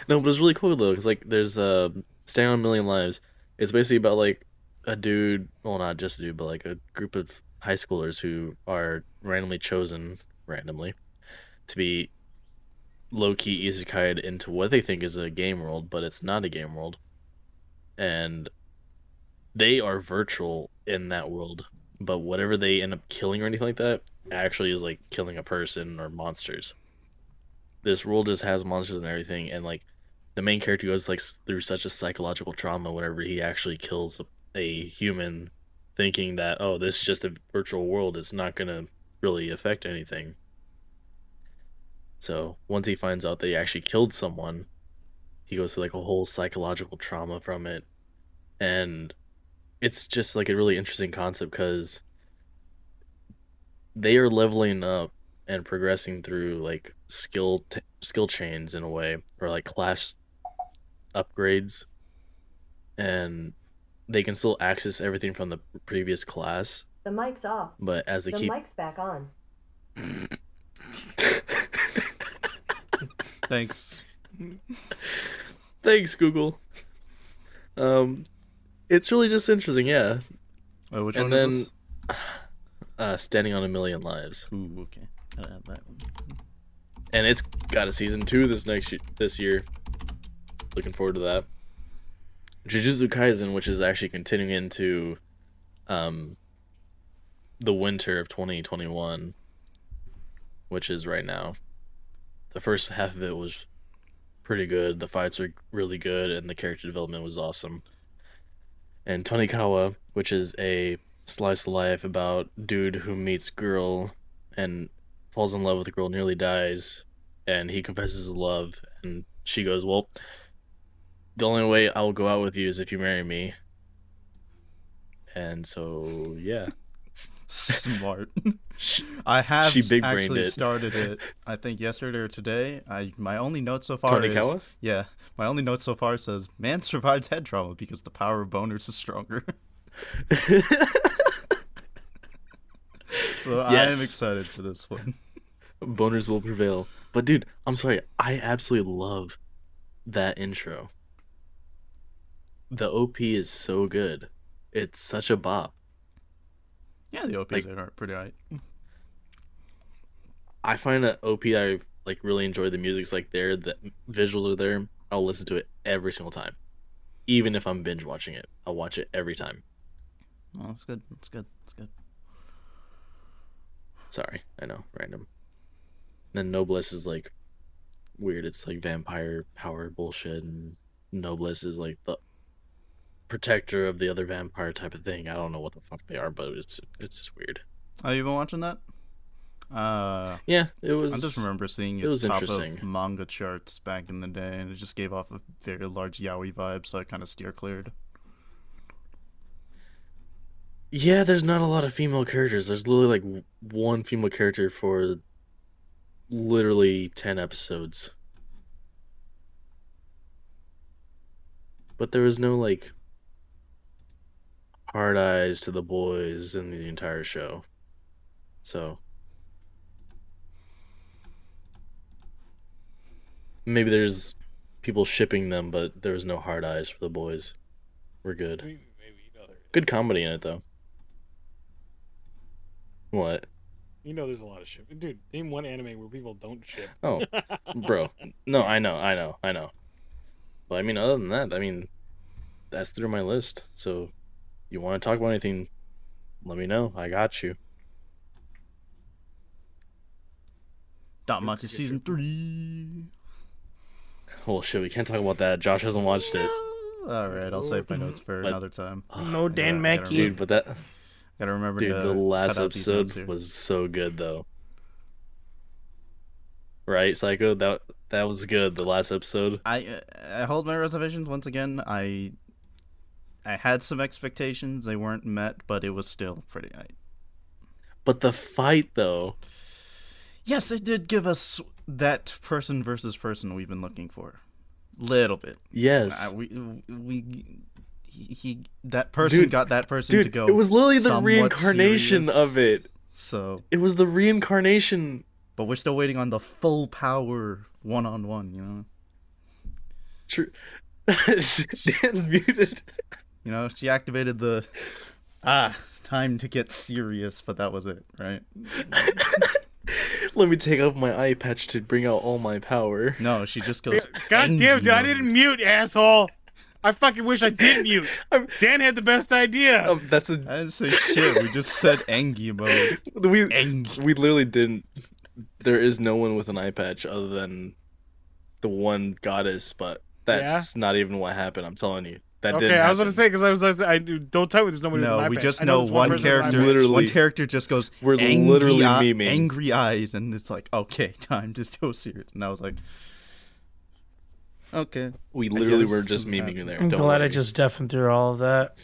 No, but it's really cool though, because like there's Standing on a Million Lives. It's basically about like a dude, well, not just a dude, but like a group of high schoolers who are randomly chosen to be low-key isekai'd into what they think is a game world, but it's not a game world. And they are virtual in that world, but whatever they end up killing or anything like that actually is like killing a person or monsters. This world just has monsters and everything, and like the main character goes like through such a psychological trauma whenever he actually kills a human, thinking that, oh, this is just a virtual world, it's not gonna really affect anything. So once he finds out that he actually killed someone, he goes through like a whole psychological trauma from it. And it's just like a really interesting concept because they are leveling up and progressing through like skill chains in a way, or like class upgrades, and they can still access everything from the previous class. The mic's off. But as they The keep mic's back on. Thanks. Thanks, Google. It's really just interesting, yeah. Oh, which And one then is this? Standing on a Million Lives. Ooh, okay. Gotta have that one. And it's got a season 2 this year. Looking forward to that. Jujutsu Kaisen, which is actually continuing into the winter of 2021, which is right now. The first half of it was pretty good. The fights were really good, and the character development was awesome. And Tonikawa, which is a slice of life about dude who meets girl and falls in love with the girl, nearly dies, and he confesses his love, and she goes, well, the only way I will go out with you is if you marry me. And so, yeah. Smart. I have She big-brained actually it. started it, I think yesterday or today. My only note so far Tonikawa? is... Yeah, my only note so far says, man survives head trauma because the power of boners is stronger. So I am Yes. excited for this one. Boners will prevail. But dude, I'm sorry, I absolutely love that intro. The OP is so good. It's such a bop. Yeah, the OPs are pretty alright. I find that OP I like really enjoy. The music's like there, the visuals are there. I'll listen to it every single time. Even if I'm binge watching it, I'll watch it every time. Oh, that's good. That's good. That's good. Sorry, I know, random. Then Noblesse is like weird. It's like vampire power bullshit, and Noblesse is like the protector of the other vampire type of thing. I don't know what the fuck they are, but it's just weird. Oh, you been watching that? Yeah, it was. I just remember seeing it was top interesting. of manga charts back in the day, and it just gave off a very large yaoi vibe, so I kind of steer cleared. Yeah, there's not a lot of female characters. There's literally like one female character for literally 10 episodes. But there was no like hard eyes to the boys in the entire show. So maybe there's people shipping them, but there was no hard eyes for the boys. We're good. Maybe there Good is. comedy in it though. What? There's a lot of ship. Dude, name one anime where people don't ship. Oh, bro. No, I know. But I mean, other than that, I mean, that's through my list. So, you want to talk about anything? Let me know. I got you. Dotmachi season 3. Oh shit, we can't talk about that. Josh hasn't watched it. All right, I'll save my notes for But- another time. No Dan gotta Mackey. Dude, but that Gotta remember dude, to the last cut out these notes episode here. was so good though. Right, Psycho? That was good. The last episode. I hold my reservations once again. I had some expectations. They weren't met, but it was still pretty nice. But the fight though. Yes, it did give us that person versus person we've been looking for. Little bit. Yes. He that person Dude, got that person to Dude, go. it was literally the somewhat reincarnation serious. of it. So, It was the reincarnation. but we're still waiting on the full power one-on-one, you know? True. Dan's muted. You know, she activated the time to get serious, but that was it, right? Let me take off my eye patch to bring out all my power. No, she just goes. God damn, dude, I angry didn't mute, asshole. I fucking wish I did mute. Dan had the best idea. That's I didn't say shit. We just said Angie mode. we Angie. we literally didn't. There is no one with an eye patch other than the one goddess, but that's not even what happened. I'm telling you, that Okay, didn't. I was going happen. to say, because I don't tell me there's nobody with No, an we iPad. just I know there's one person with an character. iPad. Literally. One character just goes. We're angry literally eye- memeing. Angry eyes, and it's like, okay, time to go serious. And I was like, okay. We literally guess were just this memeing happened. there. I'm Don't glad I worry. just deafened through all of that.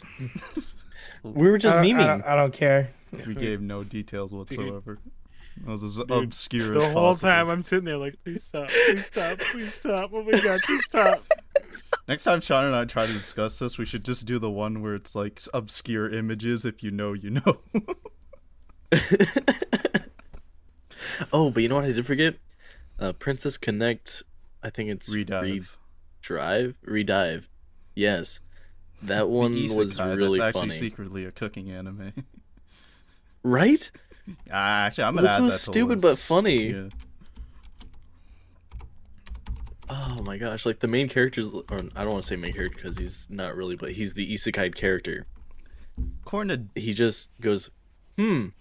We were just I memeing. don't care. We gave no details whatsoever. It was as Dude, obscure The as whole possible. time I'm sitting there like, please stop, please stop, please stop. Oh my god, please stop. Next time Sean and I try to discuss this, we should just do the one where it's like obscure images. If you know, you know. Oh, but you know what I did forget? Princess Connect. I think it's Redive. Yes, that one The was isekai, really that's actually funny. secretly a cooking anime. Right? Actually, I'm gonna This add was that to the stupid but list. funny. Yeah. Oh my gosh! Like the main character's, or I don't want to say main character because he's not really, but he's the isekai character. According He just goes, to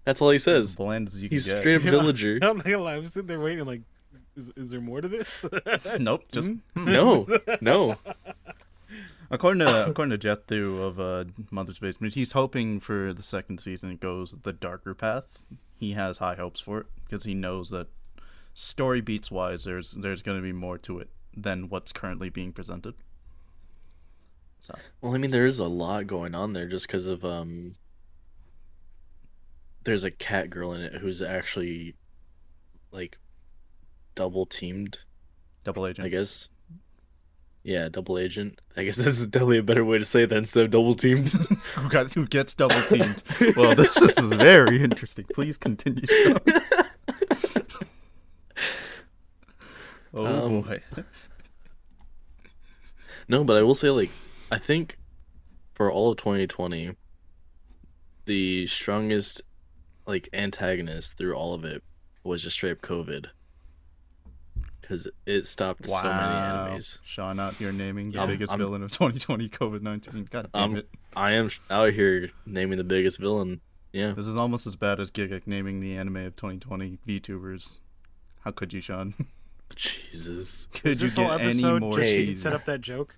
That's all he says. bland as you He's can straight up get. villager. I'm not gonna lie, I was sitting there waiting like, is there more to this? Nope. Just No. according to Jet Thu of Mother's Basement, he's hoping for the second season it goes the darker path. He has high hopes for it because he knows that story beats wise, there's going to be more to it than what's currently being presented. So Well, I mean, there is a lot going on there just because of there's a cat girl in it who's actually like double teamed, double agent. I guess. Yeah, double agent. I guess that's definitely a better way to say that instead of double teamed. Who gets double teamed? Well, this is very interesting. Please continue. Sean. Oh boy. No, but I will say, like, I think for all of 2020, the strongest, like, antagonist through all of it was just straight up COVID. Because it stopped so many animes. Sean out here naming the Yeah, biggest I'm- villain of 2020, COVID-19. God damn it. I am out here naming the biggest villain. Yeah. This is almost as bad as Gigak naming the anime of 2020 VTubers. How could you, Sean? Jesus. Could Was you this whole get any episode more just so you shade? could set up that joke?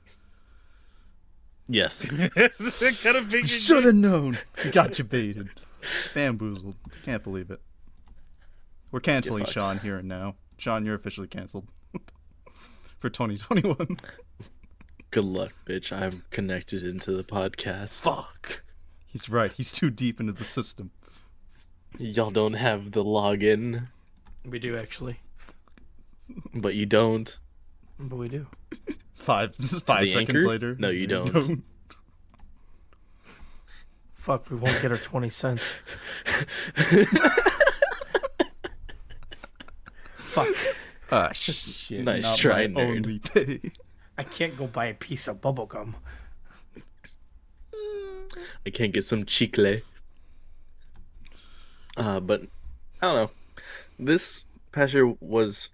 Yes. Kind of figured Should have known. You got you baited. Bamboozled. Can't believe it. We're canceling fucked. Sean here and now. Sean, you're officially canceled for 2021. Good luck, bitch. I'm connected into the podcast. Fuck. He's right. He's too deep into the system. Y'all don't have the login, We do actually, but you don't. but we do. Five The seconds anchor? later. No, you don't. Fuck, we won't get our 20 cents. Fuck. Ah, shit. Nice not try, my nerd. only pay. I can't go buy a piece of bubble gum. I can't get some chicle. But I don't know. This past year was,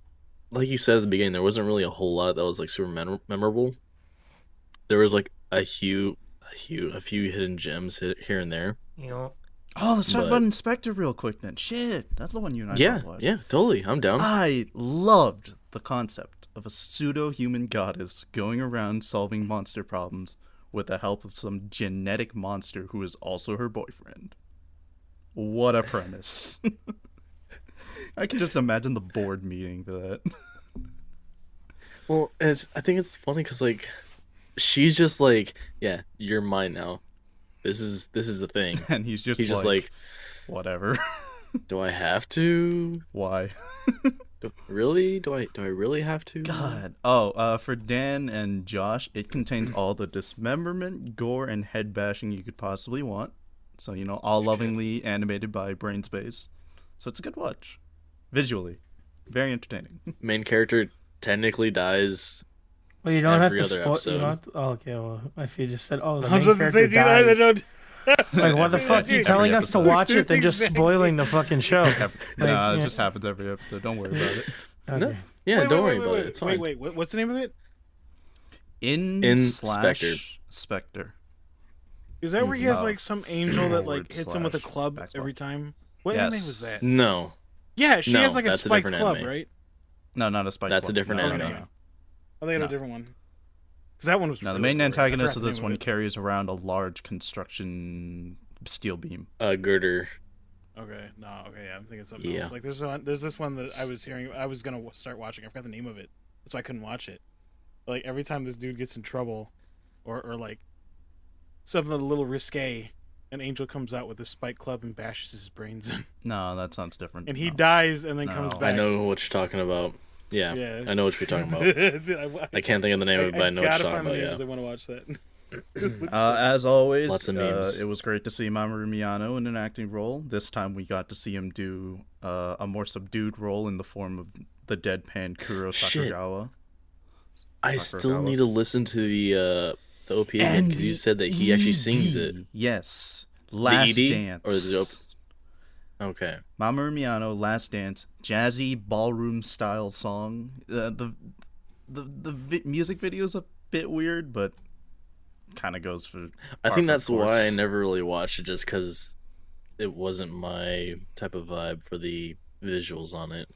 like you said at the beginning, there wasn't really a whole lot that was like super memorable. There was like a few hidden gems here and there. You know, Oh, let's talk But- about Inspector real quick then. Shit, that's the one you and I Yeah, both watched. yeah, totally. I'm down. I loved the concept of a pseudo-human goddess going around solving monster problems with the help of some genetic monster who is also her boyfriend. What a premise. I can just imagine the board meeting for that. Well, I think it's funny because like she's just like, yeah, you're mine now. This is the thing. And he's just He's just like, whatever. do I have to? Why? Really? Do I really have to? God. Oh, for Dan and Josh, it contains all the dismemberment, gore, and head bashing you could possibly want. So, you know, all lovingly animated by Brainspace. So it's a good watch. Visually. Very entertaining. Main character technically dies. well, you don't have Every to other spoil. You episode. don't have to, oh, okay. Well, if you just said, "Oh, the I was main about to say, character dude, I dies," don't. like, what the fuck? You Every telling us to episode. watch it, then just Exactly. spoiling the fucking show. Nah, it yeah. just happens every episode. Don't worry about it. Okay. No, yeah, don't worry about it. It's fine. Wait, what's the name of it? Inspector. Spectre. Is that where he has No. like some angel that like Forward hits him with a slash club backslash. every time? What Yes. anime was that? No, Yeah, she No, has like a that's a spiked different club, anime. right? No, not a Spike That's a Club. different No, anime. no, Okay. no. I think I had No. a different one. Because that one was. No, the really main gory. I antagonist forgot of the this name one it. carries around a large construction steel beam. Girder. Okay, no, okay, yeah, I'm thinking something Yeah. else. Like there's this one that I was hearing. I was gonna start watching. I forgot the name of it. That's why I couldn't watch it. Like every time this dude gets in trouble, or like something a little risque, an angel comes out with a spike club and bashes his brains in, No, that sounds different. and he No. dies and then No. comes I back. I know what you're talking about. Yeah, Yeah. I know what you're talking about. Dude, I can't think of the name of it, but I know what gotta you're find talking the about. name 'cause Yeah. I want to watch that. As always, Lots of memes. it was great to see Mamoru Miyano in an acting role. This time we got to see him do a more subdued role in the form of the deadpan Kuro Shit. Sakagawa. I Sakura still Gawa. need to listen to the OP again because you said that he actually sings it. Yes. Last ED? Dance. Or is it Okay. Mamoru Miyano, Last Dance, jazzy ballroom style song. The music video is a bit weird, but kind of goes for. I par think for that's course. why I never really watched it, just because it wasn't my type of vibe for the visuals on it.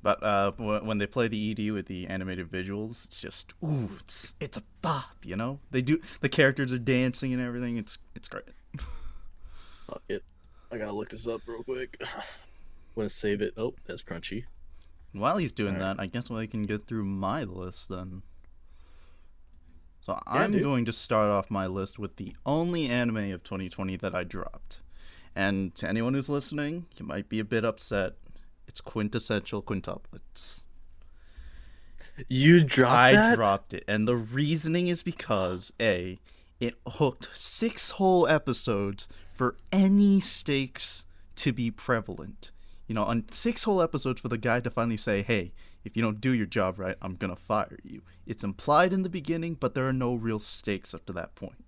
But when they play the ED with the animated visuals, it's just it's a bop, you know. They do the characters are dancing and everything. It's great. Fuck it. I gotta look this up real quick. I'm gonna save it. Oh, that's crunchy. While he's doing Alright. that, I guess I can get through my list then. So I'm dude. going to start off my list with the only anime of 2020 that I dropped. And to anyone who's listening, you might be a bit upset. It's Quintessential Quintuplets. You dropped I that? dropped it, and the reasoning is because A, it hooked 6 whole episodes for any stakes to be prevalent. You know, on 6 whole episodes for the guy to finally say, hey, if you don't do your job right, I'm gonna fire you. It's implied in the beginning, but there are no real stakes up to that point.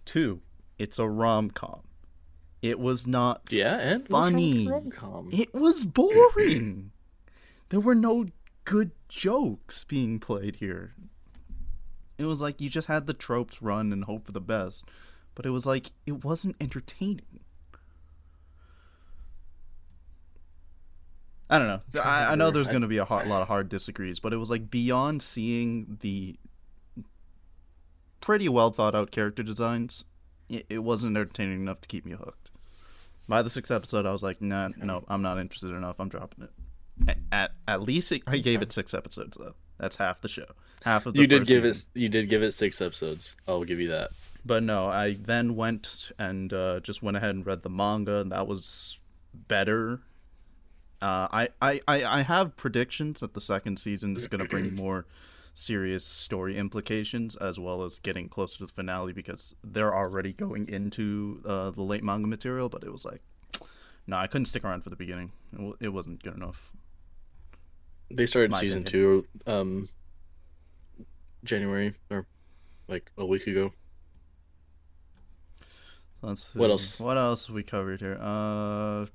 2, it's a rom-com. It was not Yeah, and what's wrong with funny. rom-com? It was boring. There were no good jokes being played here. It was like you just had the tropes run and hope for the best. But it was like, it wasn't entertaining. I don't know. I know there's going to be a lot of hard disagrees, but it was like beyond seeing the pretty well thought out character designs, it wasn't entertaining enough to keep me hooked. By the 6th episode, I was like, nah, no, I'm not interested enough. I'm dropping it. At least I gave it 6 episodes though. That's half the show. Half of the You did first give season. it. You did give it 6 episodes. I'll give you that. But no, I then went and just went ahead and read the manga, and that was better. I have predictions that the 2nd season is going to bring more serious story implications, as well as getting closer to the finale, because they're already going into the late manga material. But it was like, No, I couldn't stick around for the beginning. It wasn't good enough. They started My season opinion. 2 January, or like a week ago. Let's see. What else? What else we covered here? So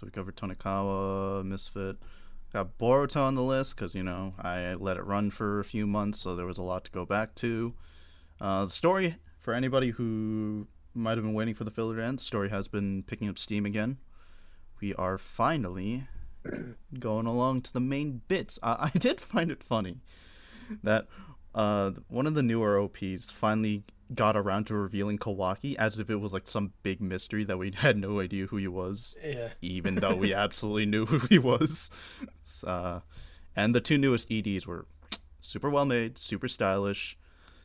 we covered Tonikawa, Misfit. Got Boruto on the list because, I let it run for a few months, so there was a lot to go back to. The story, for anybody who might have been waiting for the filler to end, the story has been picking up steam again. We are finally going along to the main bits. I did find it funny that one of the newer OPs finally got around to revealing Kawaki as if it was like some big mystery that we had no idea who he was. Yeah. Even though we absolutely knew who he was. And the 2 newest EDs were super well made, super stylish.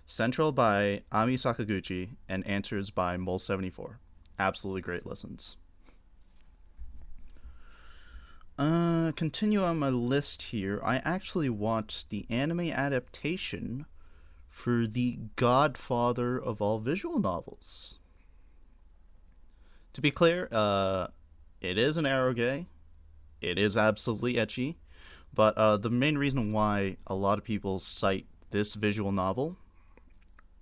Central by Ami Sakaguchi and Answers by Mole74. Absolutely great listens. Continue on my list here. I actually watched the anime adaptation for the godfather of all visual novels. To be clear, it is an eroge. It is absolutely ecchi. But the main reason why a lot of people cite this visual novel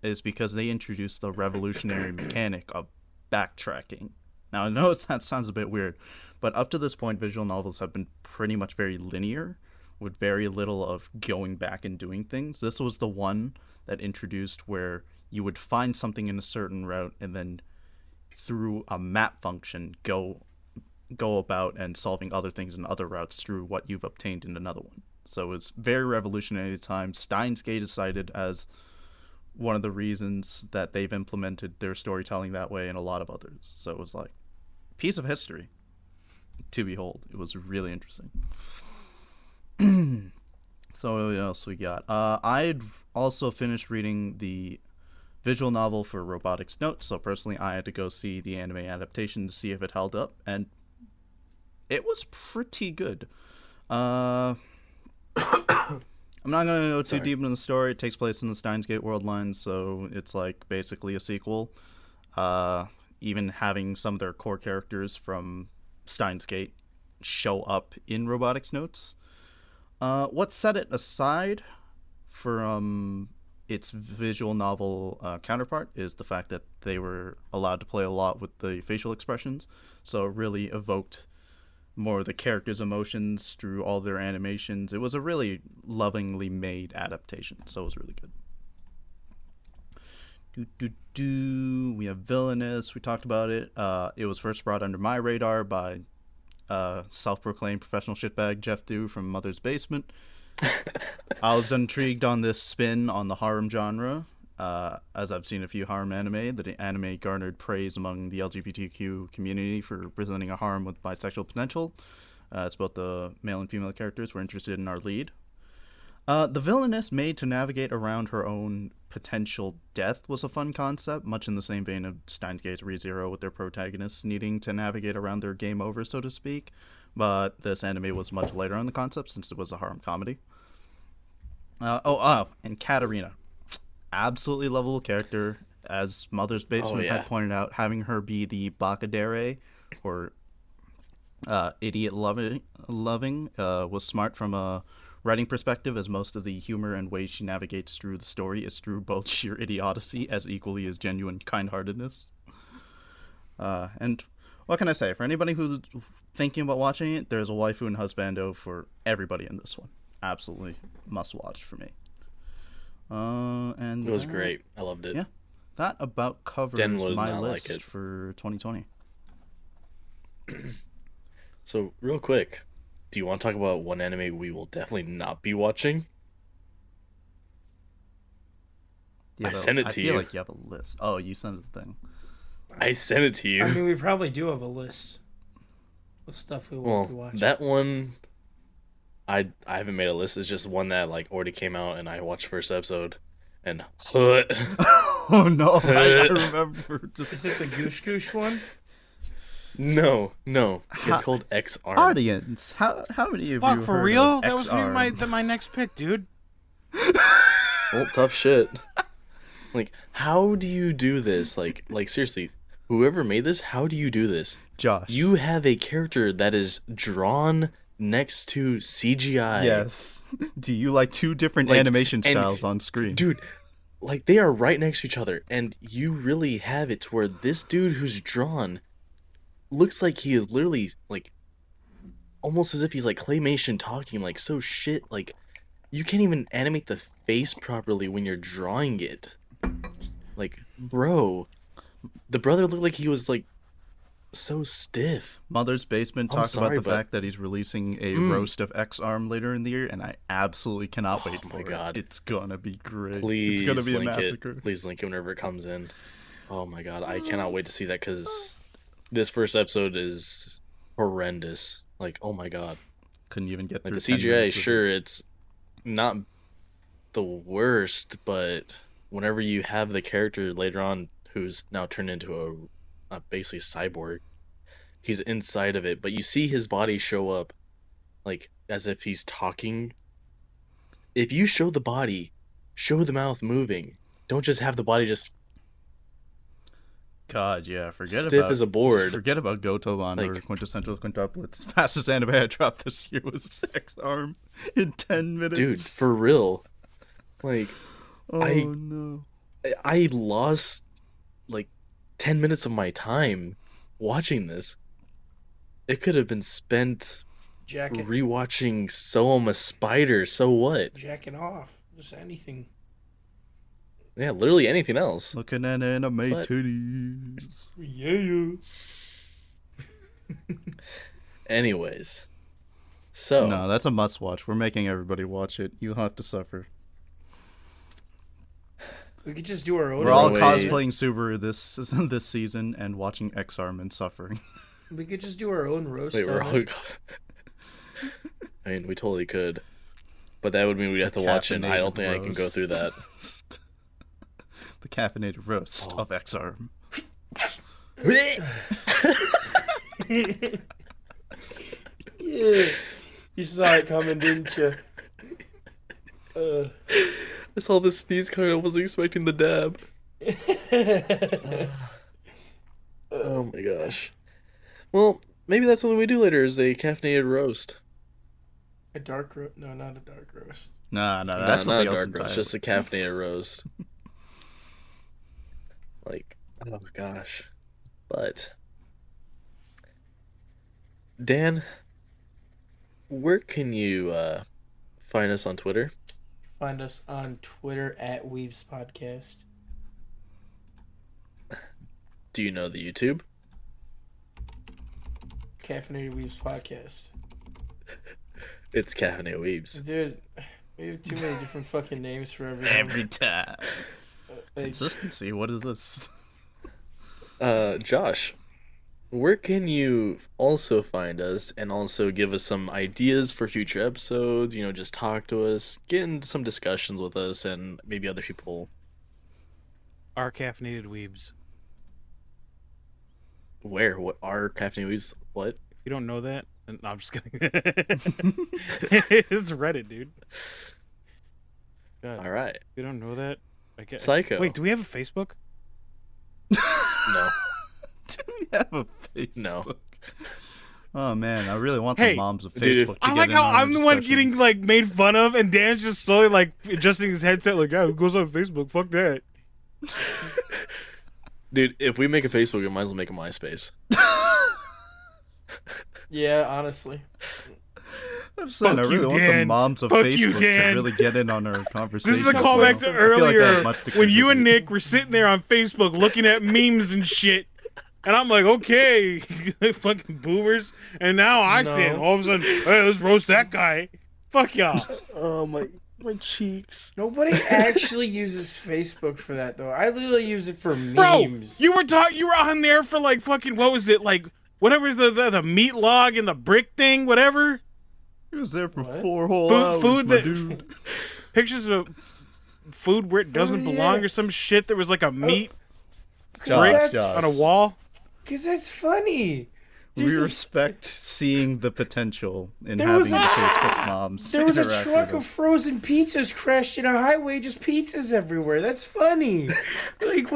is because they introduced the revolutionary mechanic of backtracking. Now, I know that sounds a bit weird, but up to this point, visual novels have been pretty much very linear, with very little of going back and doing things. This was the one that introduced where you would find something in a certain route and then through a map function go about and solving other things in other routes through what you've obtained in another one. So it was very revolutionary at the time. Steins Gate is cited as one of the reasons that they've implemented their storytelling that way and a lot of others. So it was like a piece of history to behold. It was really interesting. So what else we got? I'd also finished reading the visual novel for Robotics Notes, so personally I had to go see the anime adaptation to see if it held up, and it was pretty good. I'm not going to go too deep into the story. It takes place in the Steins Gate world line, so it's like basically a sequel. Even having some of their core characters from Steins Gate show up in Robotics Notes. What set it aside from its visual novel counterpart is the fact that they were allowed to play a lot with the facial expressions, so it really evoked more of the characters' emotions through all their animations. It was a really lovingly made adaptation, so it was really good. We have Villainous. We talked about it. It was first brought under my radar by self-proclaimed professional shitbag Jeff Dew from Mother's Basement. I was intrigued on this spin on the harem genre. As I've seen a few harem anime, the anime garnered praise among the LGBTQ community for presenting a harem with bisexual potential. It's both the male and female characters were interested in our lead. The villainess made to navigate around her own potential death was a fun concept, much in the same vein of Steins Gate's ReZero, with their protagonists needing to navigate around their game over, so to speak. But this anime was much lighter on the concept since it was a harem comedy. And Katarina. Absolutely lovable character. As Mother's Basement had pointed out, having her be the Bakadere, or idiot loving, was smart from a writing perspective, as most of the humor and ways she navigates through the story is through both sheer idiocy as equally as genuine kind-heartedness. And what can I say? For anybody who's thinking about watching it, there's a waifu and husbando for everybody in this one. Absolutely must watch for me. And it was great. I loved it. Yeah, that about covers my list for 2020. So, real quick, do you want to talk about one anime we will definitely not be watching? I sent it to you. I feel like you have a list. Oh, you sent the thing. I sent it to you. I mean, we probably do have a list of stuff we won't be watching. That one, I haven't made a list. It's just one that like already came out, and I watched first episode, and oh no, I remember. Is it the Goosh Goosh one? No, it's called X-Arm. Audience, how many of you for heard real? of That was gonna X-Arm? be my next pick, dude. Well, tough shit. Like, how do you do this? Like seriously, whoever made this, how do you do this? Josh. You have a character that is drawn next to CGI. Yes. Do you like two different Like, animation and- styles on screen? Dude, like they are right next to each other, and you really have it to where this dude who's drawn looks like he is literally like almost as if he's like claymation talking like so shit. Like you can't even animate the face properly when you're drawing it. Like, bro, the brother looked like he was like so stiff. Mother's Basement I'm talked sorry, about the but- fact that he's releasing a roast of X-Arm later in the year, and I absolutely cannot wait for my God. it. It's gonna be great. Please it's gonna be a link massacre. it. Please link it whenever it comes in. Oh my god, I cannot wait to see that because this first episode is horrendous. Like, oh my god, Couldn't even get like through the 10 CGI. minutes of it. Sure, it's not the worst, but whenever you have the character later on who's now turned into a basically cyborg, he's inside of it, but you see his body show up like as if he's talking. If you show the body, show the mouth moving. Don't just have the body just God, yeah, forget stiff about as a board. Forget about Gotobon or Like- Quintessential Quintuplets. Fastest anime I dropped this year was X-Arm in 10 minutes. Dude, for real. Like, oh I- no. I lost like 10 minutes of my time watching this. It could have been spent rewatching So I'm a Spider, so what? Jacking off. Just anything. Yeah, literally anything else. Looking at anime But- titties. Yeah. Anyways. So, No, that's a must watch. We're making everybody watch it. You'll have to suffer. We could just do our own. We're all Wait. cosplaying Subaru this season and watching X-Arm and suffering. We could just do our own roast. wait, we're on all. it. I mean, we totally could. But that would mean we'd have to watch it, and I don't think I can go roast. through that. The caffeinated roast Oh. of X-Arm. Yeah. You saw it coming, didn't you? I saw this sneeze coming. I wasn't expecting the dab. Oh my gosh. Well, maybe that's something we do later is a caffeinated roast. A dark roast? No, not a dark roast. No, Nah, that's not a something else dark entirely. roast, just a caffeinated roast. Like, oh gosh. But Dan, where can you find us on Twitter? Find us on Twitter at Weebs Podcast. Do you know the YouTube? Caffeinated Weebs Podcast. It's Caffeinated Weebs. Dude, we have too many different fucking names for everything. Every time. Like, Consistency, what is this? Josh, where can you also find us and also give us some ideas for future episodes? You know, just talk to us, get into some discussions with us, and maybe other people. Our Caffeinated Weebs. Where? What are Caffeinated Weebs? What? If you don't know that, no, I'm just kidding. It's Reddit, dude. God, All right. if you don't know that, I guess. Psycho. Wait, do we have a Facebook? No. Do we have a Facebook? No. Oh man, I really want Hey, the moms of dude, Facebook to I get like in how on our I'm the one discussions. getting like made fun of, and Dan's just slowly like adjusting his headset. Like, yeah, who goes on Facebook? Fuck that. Dude, if we make a Facebook, we might as well make a MySpace. yeah, honestly. I'm saying, I Fuck really you, want the Dan. moms of Fuck Facebook you, to Dan. really get in on our conversation. This is a Well, callback to I feel like I have earlier much to when you and contribute. Nick were sitting there on Facebook looking at memes and shit. And I'm like, okay, fucking boomers. And now I see it. No. All of a sudden, hey, let's roast that guy. Fuck y'all. Oh, my cheeks. Nobody actually uses Facebook for that, though. I literally use it for Bro, memes. you were on there for like fucking, what was it? Like, whatever the meat log and the brick thing, whatever. He was there for What? 4 whole Food, hours, food my that dude. pictures of food where it doesn't Oh, yeah. belong or some shit. There was like a meat Josh, on a wall. Because that's funny. We There's a- respect seeing the potential in There having was the a- Facebook moms. There was a interact truck with of us. frozen pizzas crashed in a highway, just pizzas everywhere. That's funny. Like,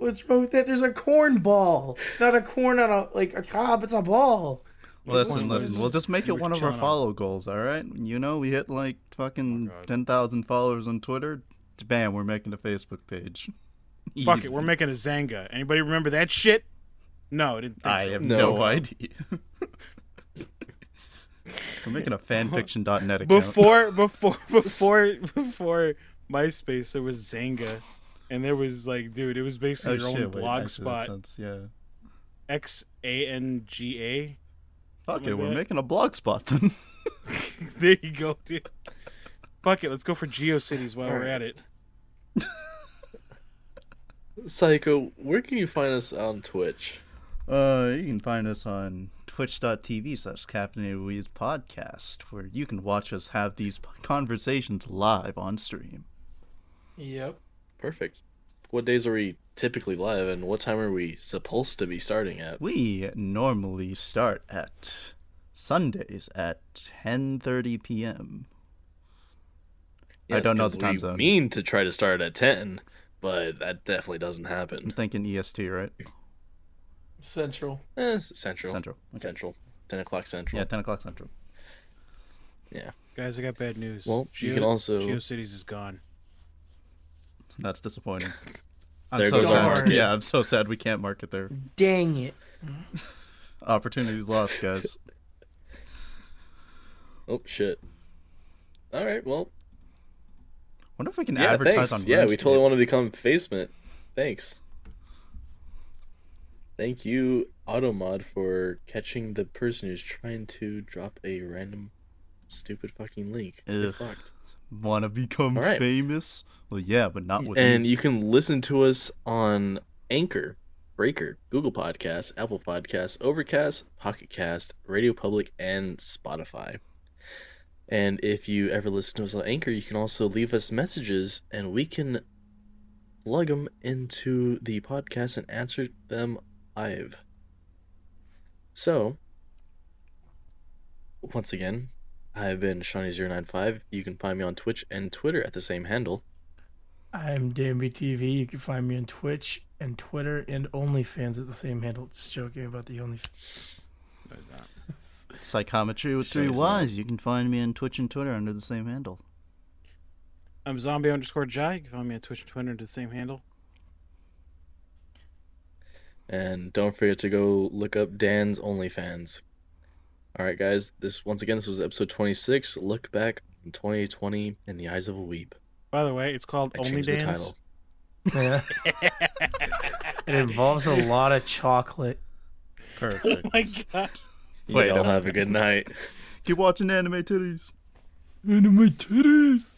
What's wrong with that? There's a corn ball, not a corn on a top. It's a ball. Listen. We'll just make You it were one of our chilling on- follow goals, all right? You know, we hit like fucking God. 10,000 followers on Twitter. Bam, we're making a Facebook page. Fuck Easy. it, we're making a Zanga. Anybody remember that shit? No, I didn't think I so. have No. no idea. We're making a fanfiction.net account. Before MySpace, there was Zanga, and there was like, dude, it was basically your own blog spot. Yeah. XANGA. Fuck Something it, like we're that. making a blog spot then. There you go, dude. Fuck it, let's go for GeoCities while we're at it. Psycho, where can you find us on Twitch? You can find us on twitch.tv/Caffeinated Weebs Podcast, where you can watch us have these conversations live on stream. Yep. Perfect. What days are we typically live, and what time are we supposed to be starting at? We normally start at Sundays at 10:30 p.m. I Yes, don't know 'cause the time we zone. mean to try to start at 10, but that definitely doesn't I'm happen. thinking EST, right? Central. Central. Central. Okay. Central. 10 o'clock Central. Yeah, 10 o'clock Central. Yeah. Guys, I got bad news. Well, you can also... GeoCities is gone. That's disappointing. There so goes sad. our market. Yeah, I'm so sad we can't market there. Dang it. Opportunities lost, guys. Oh, shit. All right, well... Wonder if we can Yeah, advertise thanks. on Yeah, we RuneScape. totally want to become Facement. Thanks. Thank you, Automod, for catching the person who's trying to drop a random stupid fucking link. Get Ugh. fucked. Want to become All right. famous? Well, yeah, but not with And me. you can listen to us on Anchor, Breaker, Google Podcasts, Apple Podcasts, Overcast, Pocket Cast, Radio Public, and Spotify. And if you ever listen to us on Anchor, you can also leave us messages, and we can plug them into the podcast and answer them live. So, once again, I've been Shawnee095. You can find me on Twitch and Twitter at the same handle. I'm DMVTV. You can find me on Twitch and Twitter and OnlyFans at the same handle. Just joking about the OnlyFans. What is that? Psychometry with Shit, 3 it's Ys. You can find me on Twitch and Twitter under the same handle. I'm zombie_Jai. You can find me on Twitch and Twitter under the same handle. And don't forget to go look up Dan's OnlyFans. All right, guys. This was episode 26. Look back on 2020 in the eyes of a weeb. By the way, it's called I Only changed the Dance. title. Yeah. It involves a lot of chocolate. Oh Perfect. my god. You Wait, all no. have a good night. Keep watching anime titties. Into my titties.